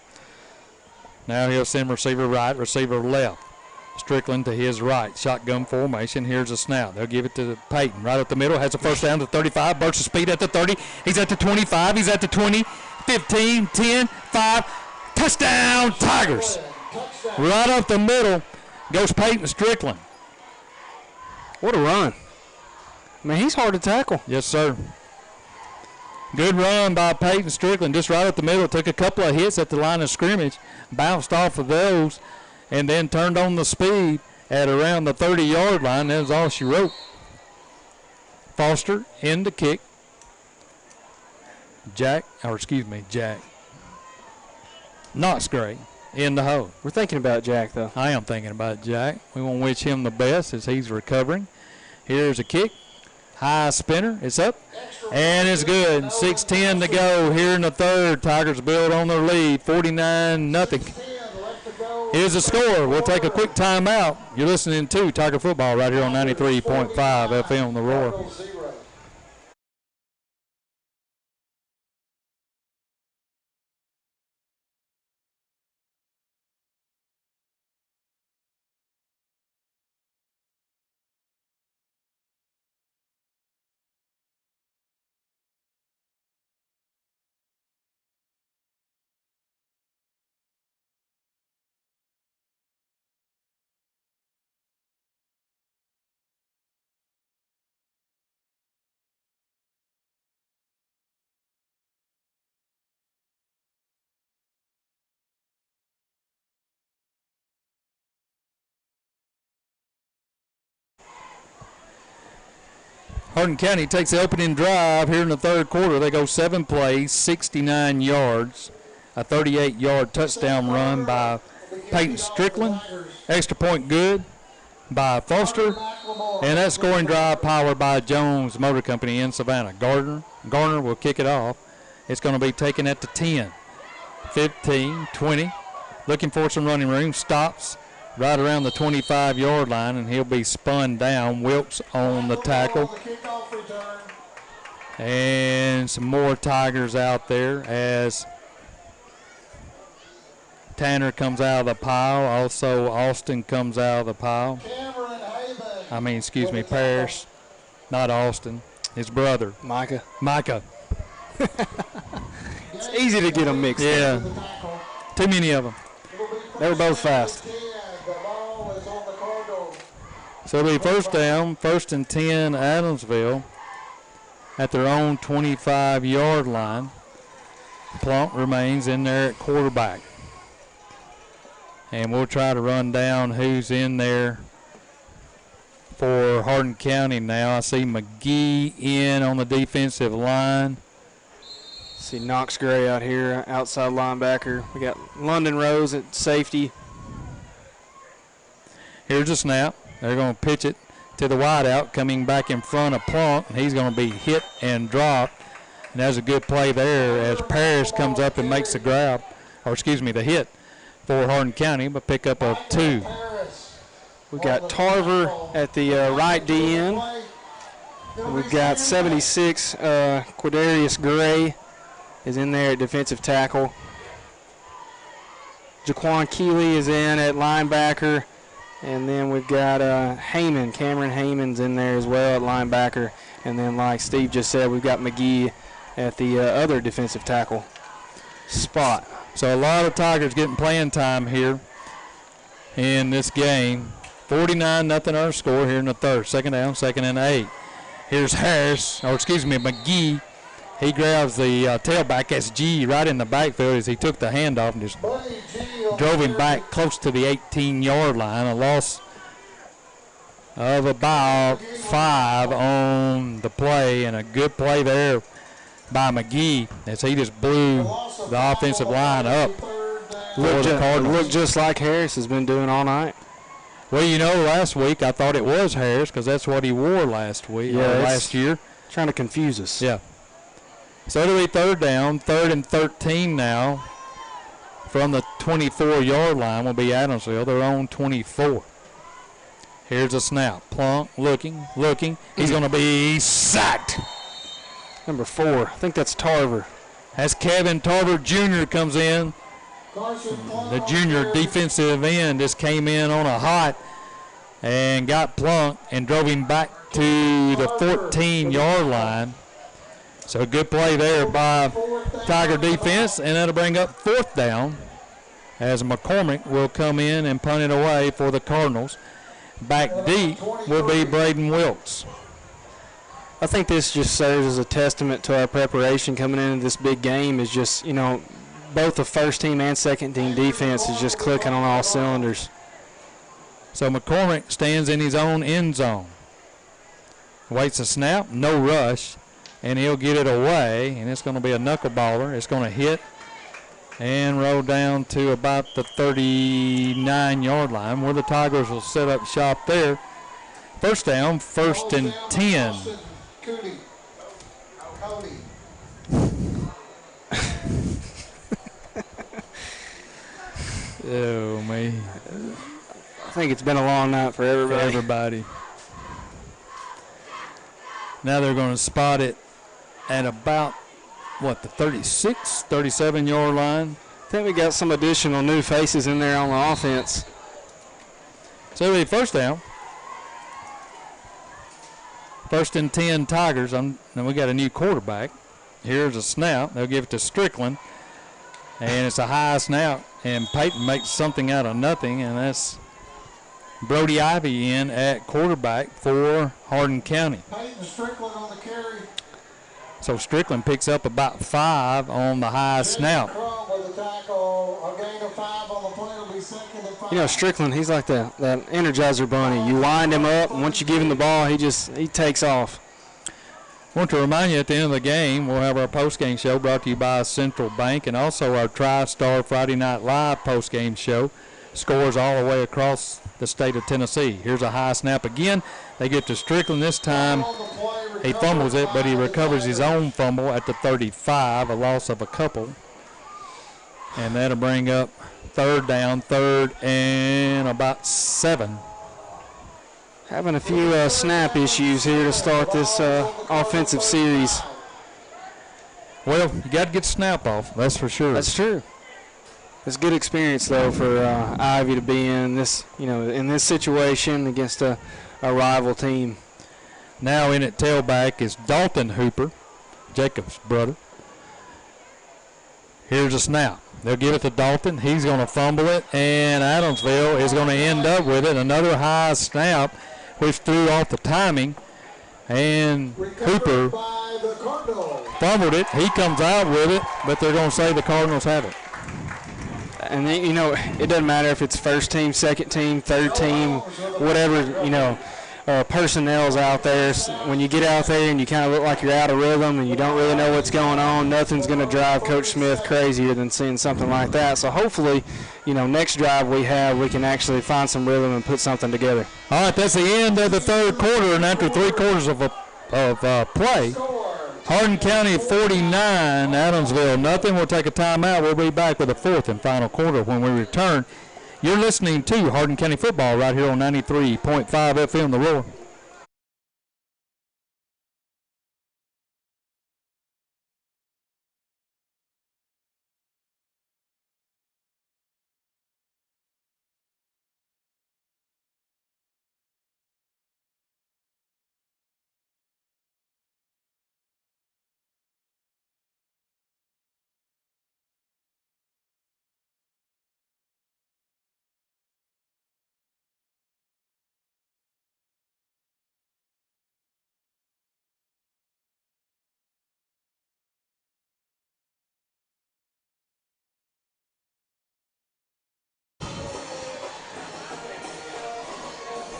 Now he'll send receiver right, receiver left. Strickland to his right. Shotgun formation. Here's a snap. They'll give it to Peyton. Right up the middle. Has a 1st down to 35. Bursts of speed at the 30. He's at the 25. He's at the 20. 15, 10, 5. Touchdown, Tigers. Right up the middle goes Peyton Strickland. What a run. I mean, he's hard to tackle. Yes, sir. Good run by Peyton Strickland. Just right up the middle. Took a couple of hits at the line of scrimmage. Bounced off of those and then turned on the speed at around the 30-yard line. That was all she wrote. Foster in the kick. Jack. Knox Gray in the hole. We're thinking about Jack, though. I am thinking about Jack. We want to wish him the best as he's recovering. Here's a kick. High spinner. It's up. And it's good. 6:10 to go here in the 3rd. Tigers build on their lead. 49-0. Here's the score. We'll take a quick timeout. You're listening to Tiger Football right here on 93.5 FM The Roar. Hardin County takes the opening drive here in the third quarter. They go 7 plays, 69 yards, a 38-yard touchdown run by Peyton Strickland. Extra point good by Foster. And that scoring drive powered by Jones Motor Company in Savannah. Garner will kick it off. It's going to be taken at the 10, 15, 20. Looking for some running room. Stops right around the 25-yard line, and he'll be spun down. Wilkes on the tackle. And some more Tigers out there as Tanner comes out of the pile. Also, Austin comes out of the pile. Parrish. Not Austin. His brother. Micah. It's easy to get them mixed up. Yeah. Too many of them. They were both fast. So it'll be first down, 1st and 10, Adamsville at their own 25-yard line. Plunk remains in there at quarterback. And we'll try to run down who's in there for Hardin County now. I see McGee in on the defensive line. See Knox Gray out here, outside linebacker. We got London Rose at safety. Here's a snap. They're going to pitch it to the wideout, coming back in front of Plunk, and he's going to be hit and dropped. And that's a good play there as Parrish comes up and makes the the hit for Hardin County, but pick up a 2. We've got Tarver at the right DN. We've got 76, Quadarius Gray is in there at defensive tackle. Jaquan Keeley is in at linebacker. And then we've got Cameron Heyman's in there as well at linebacker. And then, like Steve just said, we've got McGee at the other defensive tackle spot. So a lot of Tigers getting playing time here in this game. 49-0 our score here in the third. Second down, 2nd and 8. Here's McGee. He grabs the tailback SG right in the backfield as he took the handoff and just drove him back close to the 18-yard line. A loss of about 5 on the play, and a good play there by McGee as he just blew the offensive line up. Looked just like Harris has been doing all night. Well, last week I thought it was Harris because that's what he wore last year. Trying to confuse us. Yeah. So it'll be 3rd down, 3rd and 13 now. From the 24-yard line will be Adamsville, their own 24. Here's a snap. Plunk looking. He's going to be sacked. Number 4. I think that's Tarver. As Kevin Tarver Jr. comes in. The junior defensive end just came in on a hot and got Plunk and drove him back to the 14-yard line. So a good play there by Tiger defense, and that'll bring up 4th down as McCormick will come in and punt it away for the Cardinals. Back deep will be Braden Wilkes. I think this just serves as a testament to our preparation coming into this big game. Is just, both the first team and second team defense is just clicking on all cylinders. So McCormick stands in his own end zone. Waits a snap, no rush. And he'll get it away, and it's going to be a knuckleballer. It's going to hit and roll down to about the 39-yard line where the Tigers will set up shop there. First down, 1st and 10. Oh, man. I think it's been a long night for everybody. Now they're going to spot it at about, the 36, 37-yard line. I think we got some additional new faces in there on the offense. So it'll be first down. 1st and 10 Tigers. Then we got a new quarterback. Here's a snap. They'll give it to Strickland. And it's a high snap. And Peyton makes something out of nothing. And that's Brody Ivy in at quarterback for Hardin County. Peyton Strickland on the carry. So Strickland picks up about 5 on the high snap. Strickland, he's like that Energizer bunny. You wind him up, and once you give him the ball, he takes off. Want to remind you at the end of the game, we'll have our post-game show brought to you by Central Bank and also our Tri-Star Friday Night Live post-game show. Scores all the way across the state of Tennessee. Here's a high snap again. They get to Strickland this time. He fumbles it, but he recovers his own fumble at the 35, a loss of a couple. And that'll bring up third down, third and about 7. Having a few snap issues here to start this offensive series. Well, you got to get the snap off, that's for sure. That's true. It's a good experience though for Ivy to be in this, in this situation against a rival team. Now in at tailback is Dalton Hooper, Jacob's brother. Here's a snap. They'll give it to Dalton. He's going to fumble it, and Adamsville is going to end up with it. Another high snap, which threw off the timing, and Hooper fumbled it. He comes out with it, but they're going to say the Cardinals have it. And, it doesn't matter if it's first team, second team, third team, whatever, personnel's out there. When you get out there and you kind of look like you're out of rhythm and you don't really know what's going on, nothing's going to drive Coach Smith crazier than seeing something like that. So hopefully, next drive we can actually find some rhythm and put something together. All right, that's the end of the third quarter, and after 3 quarters of play, Hardin County 49, Adamsville nothing. We'll take a timeout. We'll be back with the fourth and final quarter when we return. You're listening to Hardin County football right here on 93.5 FM The Roar.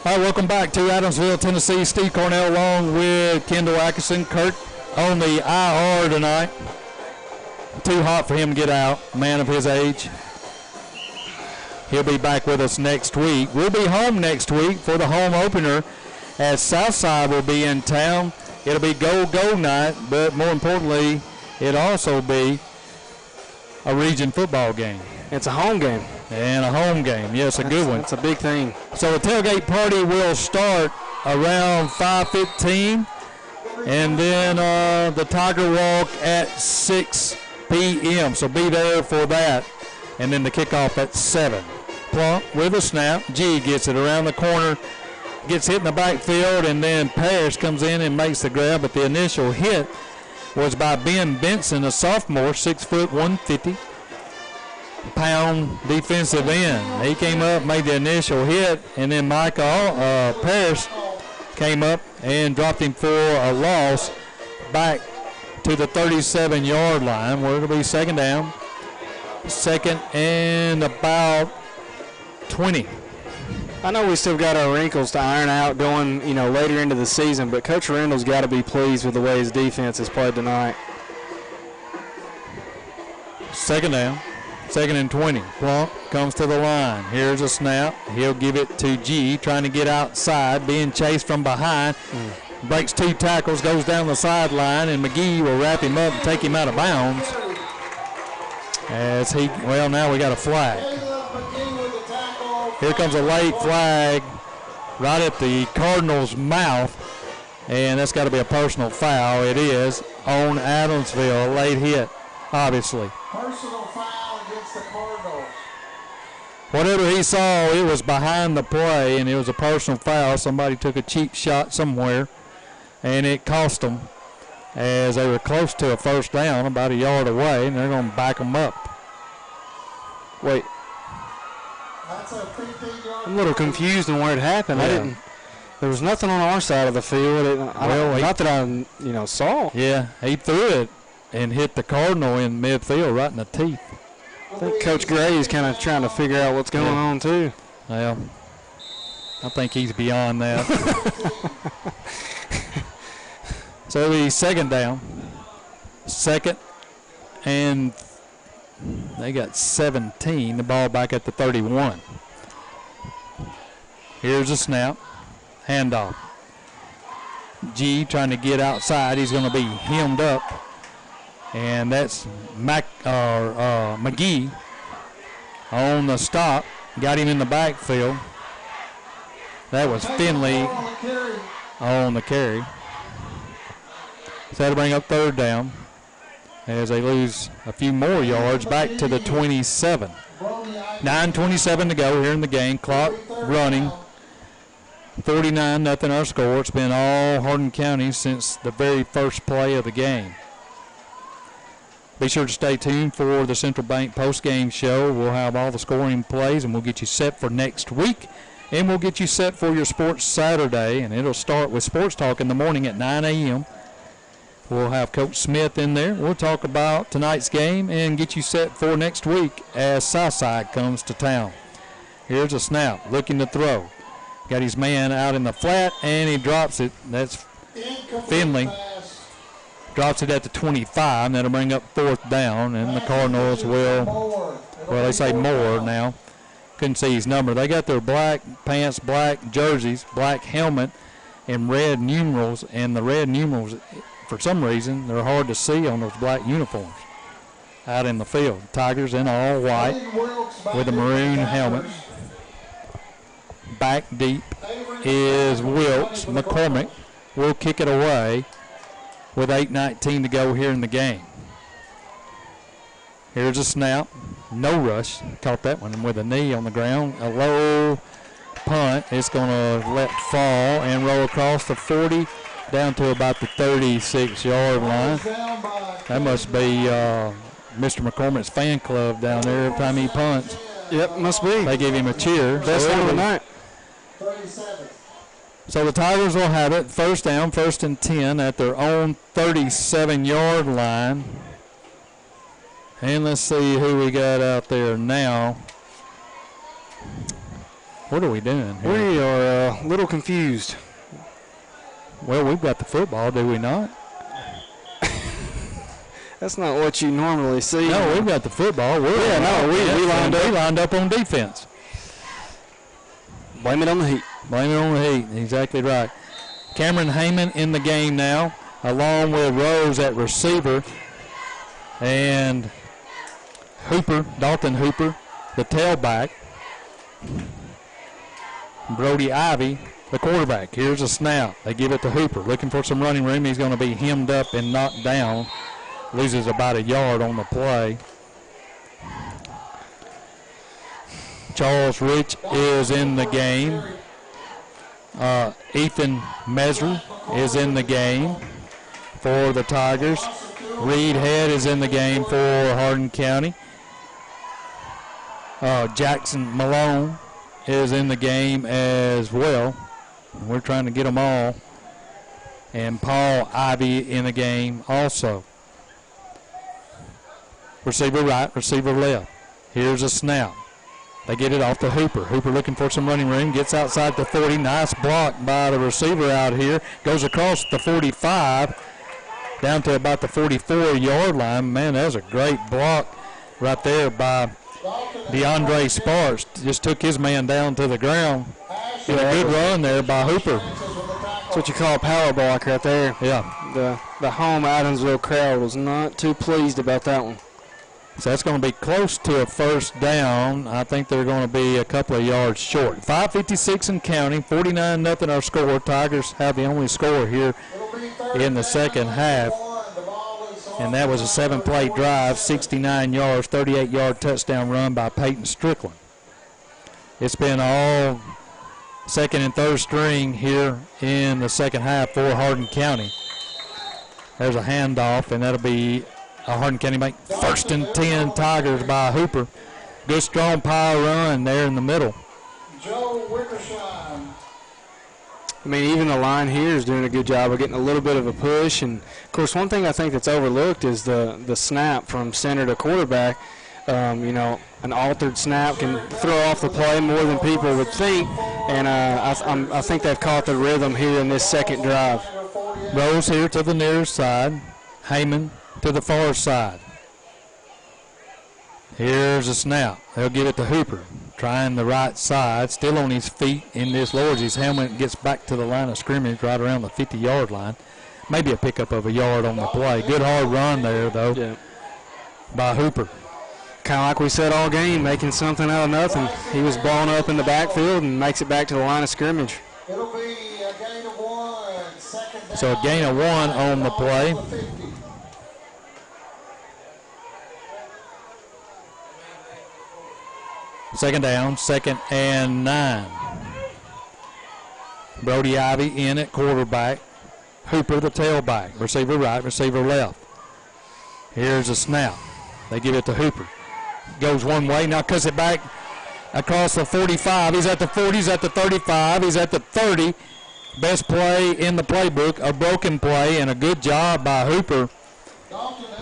All right, welcome back to Adamsville, Tennessee. Steve Cornell along with Kendall Atkinson. Kurt on the IR tonight. Too hot for him to get out, man of his age. He'll be back with us next week. We'll be home next week for the home opener as Southside will be in town. It'll be go night, but more importantly, it'll also be a region football game. It's a home game. And a home game. Yes, a good one. That's a big thing. So the tailgate party will start around 5:15, and then the Tiger Walk at 6 p.m. So be there for that. And then the kickoff at 7. Plump with a snap. G gets it around the corner, gets hit in the backfield, and then Parrish comes in and makes the grab. But the initial hit was by Ben Benson, a sophomore, 6 foot 150. Pound defensive end. He came up, made the initial hit, and then Michael Parrish came up and dropped him for a loss back to the 37-yard line where it'll be second down. Second and about 20. I know we still got our wrinkles to iron out going, later into the season, but Coach Randall's got to be pleased with the way his defense has played tonight. Second down. Second and 20. Plump comes to the line. Here's a snap. He'll give it to G, trying to get outside, being chased from behind. Breaks 2 tackles, goes down the sideline, and McGee will wrap him up and take him out of bounds. Now we got a flag. Here comes a late flag right at the Cardinals' mouth, and that's got to be a personal foul. It is on Adamsville, a late hit, obviously. Personal foul against the Cardinals. Whatever he saw, it was behind the play, and it was a personal foul. Somebody took a cheap shot somewhere, and it cost them as they were close to a first down, about a yard away, and they're going to back them up. Wait. That's a 15-yard. I'm a little confused on where it happened. Yeah. There was nothing on our side of the field. Not that I saw. Yeah, he threw it and hit the Cardinal in midfield right in the teeth. I think Coach Gray is kind of trying to figure out what's going on, too. Well, I think he's beyond that. So the second down. Second, and they got 17. The ball back at the 31. Here's a snap. Handoff. G trying to get outside. He's going to be hemmed up. And that's McGee on the stop. Got him in the backfield. That was Finley on the carry. So that'll bring up third down as they lose a few more yards back to the 27. 9:27 to go here in the game. Clock running. 49-0 our score. It's been all Hardin County since the very first play of the game. Be sure to stay tuned for the Central Bank post-game show. We'll have all the scoring plays, and we'll get you set for next week. And we'll get you set for your Sports Saturday, and it'll start with Sports Talk in the morning at 9 a.m. We'll have Coach Smith in there. We'll talk about tonight's game and get you set for next week as Southside comes to town. Here's a snap, looking to throw. Got his man out in the flat, and he drops it. That's Finley. Drops it at the 25, and that'll bring up fourth down, and the Cardinals will, well, they say more now. Couldn't see his number. They got their black pants, black jerseys, black helmet, and red numerals, and the red numerals, for some reason, they're hard to see on those black uniforms out in the field. Tigers in all white with a maroon helmet. Back deep is Wilkes. McCormick will kick it away with 8:19 to go here in the game. Here's a snap. No rush. Caught that one with a knee on the ground. A low punt. It's going to let fall and roll across the 40 down to about the 36-yard line. That must be Mr. McCormick's fan club down there every time he punts. Yep, must be. They give him a cheer. Best one of the night. 37. So the Tigers will have it. First down, 1st and 10 at their own 37-yard line. And let's see who we got out there now. What are we doing here? We are a little confused. Well, we've got the football, do we not? That's not what you normally see. No, we've got the football. We lined up on defense. Blame it on the heat. Blame it on the heat. Exactly right. Cameron Heyman in the game now, along with Rose at receiver. And Hooper, Dalton Hooper, the tailback. Brody Ivy, the quarterback. Here's a snap. They give it to Hooper. Looking for some running room. He's going to be hemmed up and knocked down. Loses about a yard on the play. Charles Rich is in the game. Ethan Mesri is in the game for the Tigers. Reed Head is in the game for Hardin County. Jackson Malone is in the game as well. We're trying to get them all. And Paul Ivy in the game also. Receiver right, receiver left. Here's a snap. They get it off to Hooper. Hooper looking for some running room. Gets outside the 40. Nice block by the receiver out here. Goes across the 45 down to about the 44-yard line. Man, that was a great block right there by DeAndre Sparks. Just took his man down to the ground. And a good run there by Hooper. That's what you call a power block right there. Yeah. The home Adamsville crowd was not too pleased about that one. So that's going to be close to a first down. I think they're going to be a couple of yards short. 5:56 and counting, 49-0 our score. Tigers have the only score here in the second half. And that was a 7-play drive, 69 yards, 38-yard touchdown run by Peyton Strickland. It's been all second and third string here in the second half for Hardin County. There's a handoff, and that'll be Hardin County make 1st and 10 Tigers by Hooper. Good strong power run there in the middle. Joe Wickershine. I mean, even the line here is doing a good job of getting a little bit of a push. And, of course, one thing I think that's overlooked is the snap from center to quarterback. You know, an altered snap can throw off the play more than people would think. And I think they've caught the rhythm here in this second drive. Rose here to the near side. Heyman to the far side. Here's a snap. They'll give it to Hooper. Trying the right side, still on his feet in this lowers his helmet, gets back to the line of scrimmage right around the 50-yard line. Maybe a pickup of a yard on the play. Good hard run there, though, by Hooper. Kind of like we said all game, making something out of nothing. He was blown up in the backfield and makes it back to the line of scrimmage. It'll be a gain of 1, second down. So a gain of 1 on the play. Second down, 2nd and 9. Brody Aville in at quarterback. Hooper the tailback. Receiver right, receiver left. Here's a snap. They give it to Hooper. Goes one way, now cuts it back across the 45. He's at the 40, he's at the 35, he's at the 30. Best play in the playbook, a broken play, and a good job by Hooper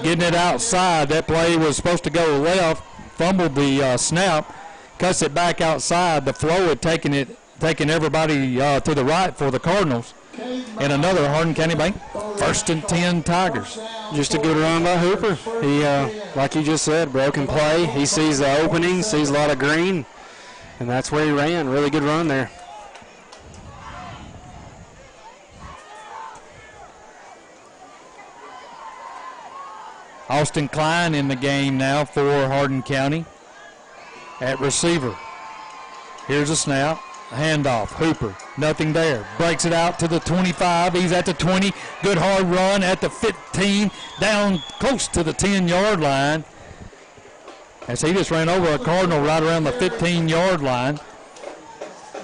getting it outside. That play was supposed to go left, fumbled the snap, cuts it back outside. The flow had taken everybody to the right for the Cardinals. And another Hardin County Bank 1st and 10 Tigers. Just a good run by Hooper. He, like you just said, broken play. He sees the opening, sees a lot of green, and that's where he ran. Really good run there. Austin Klein in the game now for Hardin County at receiver. Here's a snap. Handoff. Hooper. Nothing there. Breaks it out to the 25. He's at the 20. Good hard run at the 15. Down close to the 10-yard line. As he just ran over a Cardinal right around the 15-yard line. I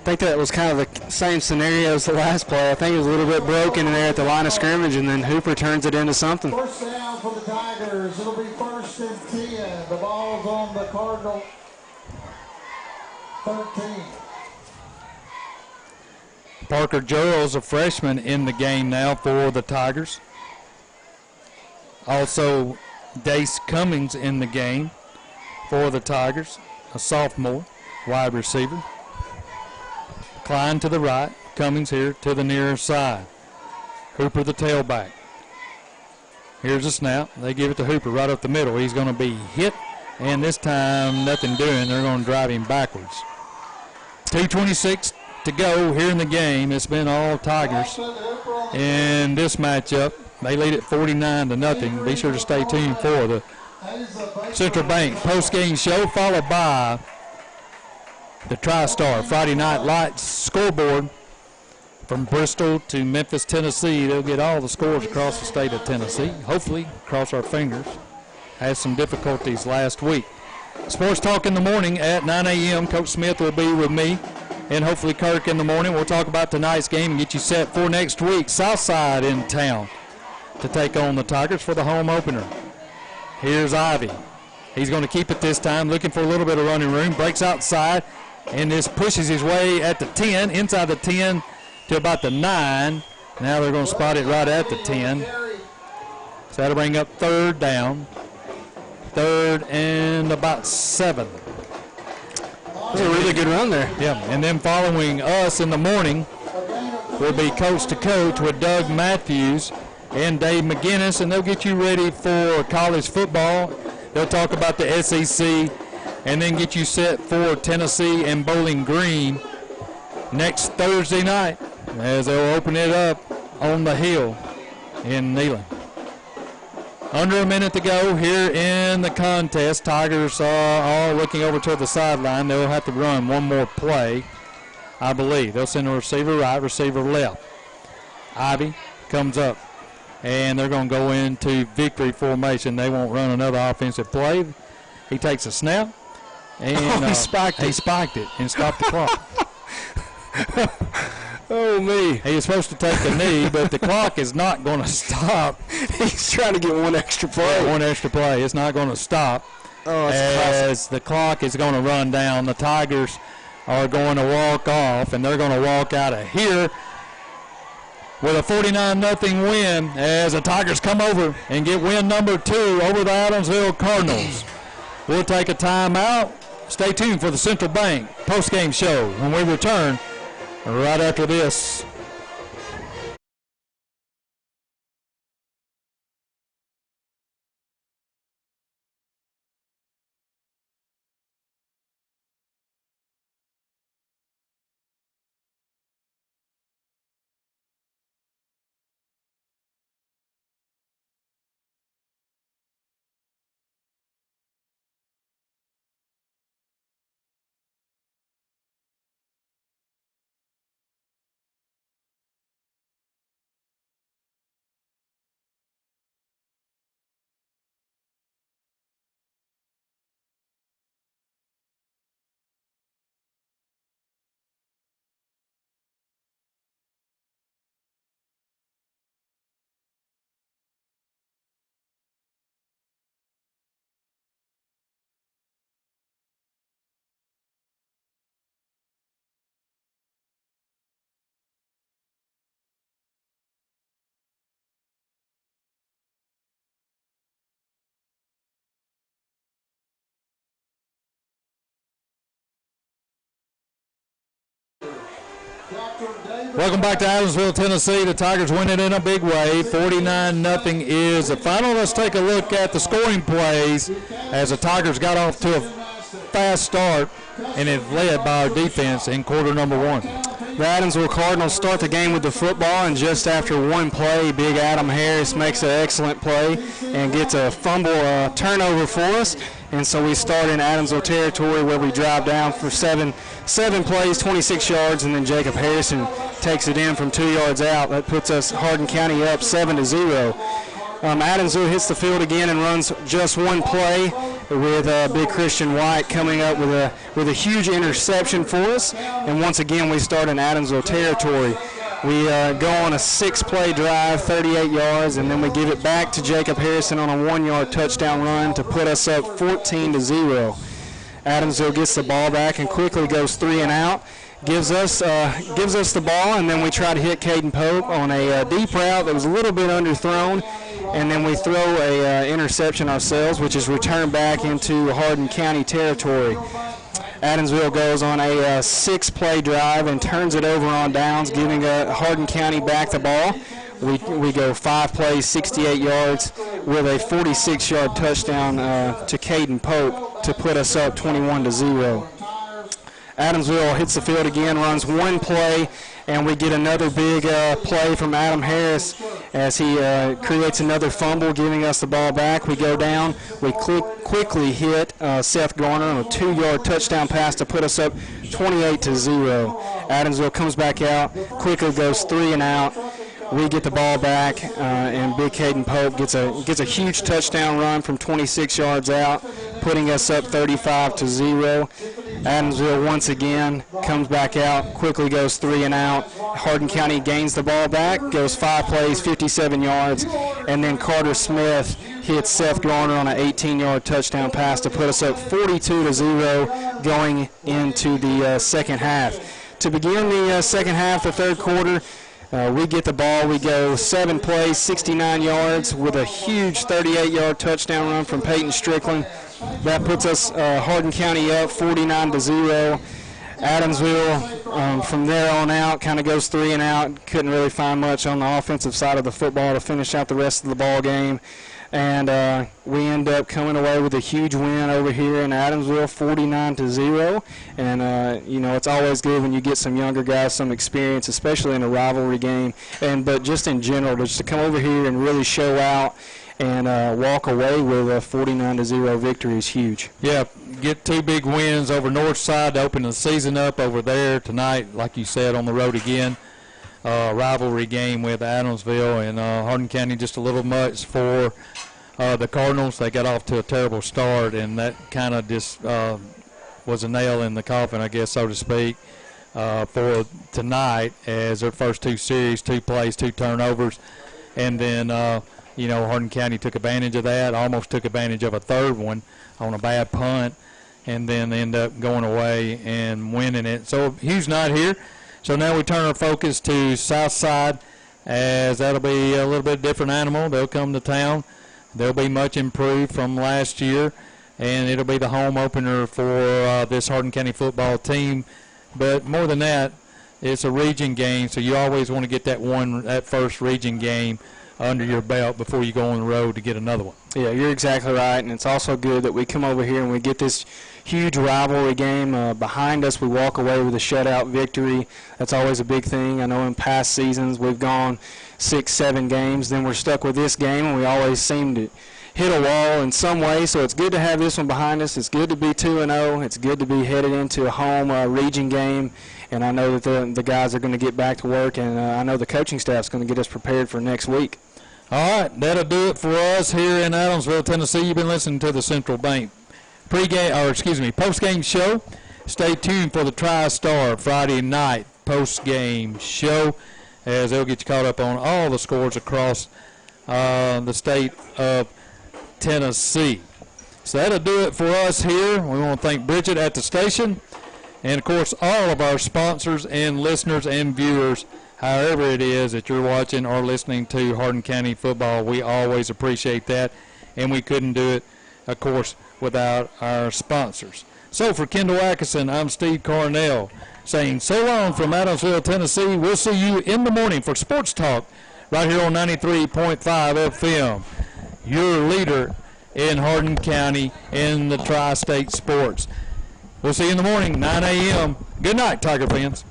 think that was kind of the same scenario as the last play. I think it was a little bit broken in there at the line of scrimmage, and then Hooper turns it into something. First down for the Tigers. It'll be 1st and 10. The ball's on the Cardinal 13. Parker Jones, a freshman, in the game now for the Tigers. Also, Dace Cummings in the game for the Tigers, a sophomore, wide receiver. Klein to the right, Cummings here to the near side. Hooper the tailback. Here's a snap. They give it to Hooper right up the middle. He's going to be hit, and this time nothing doing. They're going to drive him backwards. 2:26 to go here in the game. It's been all Tigers in this matchup. They lead it 49-0. Be sure to stay tuned for the Central Bank post-game show, followed by the TriStar Friday Night Lights scoreboard from Bristol to Memphis, Tennessee. They'll get all the scores across the state of Tennessee. Hopefully, cross our fingers. Had some difficulties last week. Sports Talk in the morning at 9 a.m. Coach Smith will be with me, and hopefully Kirk in the morning. We'll talk about tonight's game and get you set for next week. Southside in town to take on the Tigers for the home opener. Here's Ivy. He's going to keep it this time, looking for a little bit of running room. Breaks outside and this pushes his way at the 10, inside the 10 to about the 9. Now they're going to spot it right at the 10. So that'll bring up 3rd down. 3rd and about 7. That was a really good run there. Yeah, and then following us in the morning will be Coach to Coach with Doug Matthews and Dave McGinnis, and they'll get you ready for college football. They'll talk about the SEC and then get you set for Tennessee and Bowling Green next Thursday night as they'll open it up on the hill in Neyland. Under a minute to go here in the contest. Tigers are looking over to the sideline. They'll have to run one more play, I believe. They'll send a receiver right, receiver left. Ivy comes up, and they're going to go into victory formation. They won't run another offensive play. He takes a snap, and he spiked it. He spiked it and stopped the clock. Oh, me. He was supposed to take the knee, but the clock is not going to stop. He's trying to get one extra play. Yeah, one extra play. It's not going to stop. Oh, as the clock is going to run down. The Tigers are going to walk off, and they're going to walk out of here with a 49-0 win as the Tigers come over and get win number 2 over the Adamsville Cardinals. We'll take a timeout. Stay tuned for the Central Bank post-game show when we return right after this. Welcome back to Adamsville, Tennessee. The Tigers win it in a big way. 49-0 is the final. Let's take a look at the scoring plays as the Tigers got off to a fast start and it led by our defense in quarter number 1. The Adamsville Cardinals start the game with the football, and just after one play, Big Adam Harris makes an excellent play and gets a fumble turnover for us. And so we start in Adamsville territory where we drive down for seven plays, 26 yards, and then Jacob Harrison takes it in from 2 yards out. That puts us Hardin County up 7-0. Adamsville hits the field again and runs just one play with Big Christian White coming up with a huge interception for us. And once again, we start in Adamsville territory. We go on a 6-play drive, 38 yards, and then we give it back to Jacob Harrison on a 1-yard touchdown run to put us up 14-0. Adamsville gets the ball back and quickly goes 3 and out. Gives us the ball, and then we try to hit Caden Pope on a deep route that was a little bit underthrown, and then we throw a interception ourselves, which is returned back into Hardin County territory. Adamsville goes on a 6-play drive and turns it over on downs, giving Hardin County back the ball. We go 5 plays, 68 yards, with a 46-yard touchdown to Caden Pope to put us up 21-0. Adamsville hits the field again, runs one play, and we get another big play from Adam Harris as he creates another fumble, giving us the ball back. We go down. We quickly hit Seth Garner on a 2-yard touchdown pass to put us up 28-0. Adamsville comes back out, quickly goes 3 and out. We get the ball back, and Big Caden Pope gets a huge touchdown run from 26 yards out, putting us up 35-0. Adamsville once again comes back out, quickly goes 3 and out. Hardin County gains the ball back, goes 5 plays, 57 yards, and then Carter Smith hits Seth Garner on an 18-yard touchdown pass to put us up 42-0 going into the second half. To begin the second half, the third quarter, we get the ball. We go 7 plays, 69 yards with a huge 38-yard touchdown run from Peyton Strickland. That puts us Hardin County up 49-0. Adamsville, from there on out, kind of goes 3 and out. Couldn't really find much on the offensive side of the football to finish out the rest of the ball game. And we end up coming away with a huge win over here in Adamsville, 49-0. And it's always good when you get some younger guys some experience, especially in a rivalry game. But just in general, just to come over here and really show out and walk away with a 49-0 victory is huge. Yeah, get 2 big wins over Northside to open the season up over there tonight, like you said, on the road again. Rivalry game with Adamsville and Hardin County, just a little much for the Cardinals. They got off to a terrible start, and that kind of just was a nail in the coffin, I guess, so to speak, for tonight, as their first 2 series, 2 plays, 2 turnovers. And then, Hardin County took advantage of that, almost took advantage of a third one on a bad punt, and then end up going away and winning it. So Hugh's not here. So now we turn our focus to Southside, as that'll be a little bit different animal. They'll come to town. They'll be much improved from last year, and it'll be the home opener for this Hardin County football team. But more than that, it's a region game, so you always want to get that first region game under your belt before you go on the road to get another one. Yeah, you're exactly right, and it's also good that we come over here and we get this huge rivalry game behind us. We walk away with a shutout victory. That's always a big thing. I know in past seasons we've gone 6-7 games, then we're stuck with this game, and we always seem to hit a wall in some way. So it's good to have this one behind us. It's good to be 2-0. It's good to be headed into a home region game, and I know that the guys are going to get back to work, and I know the coaching staff's going to get us prepared for next week. All right, that'll do it for us here in Adamsville, Tennessee. You've been listening to the Central Bank post-game show. Stay tuned for the TriStar Friday night post-game show, as they'll get you caught up on all the scores across the state of Tennessee. So that'll do it for us here. We want to thank Bridget at the station, and, of course, all of our sponsors and listeners and viewers. However it is that you're watching or listening to Hardin County football, we always appreciate that, and we couldn't do it, of course, without our sponsors. So for Kendall Atkinson, I'm Steve Cornell saying so long from Adamsville, Tennessee. We'll see you in the morning for Sports Talk right here on 93.5 FM. Your leader in Hardin County in the tri-state sports. We'll see you in the morning, 9 a.m. Good night, Tiger fans.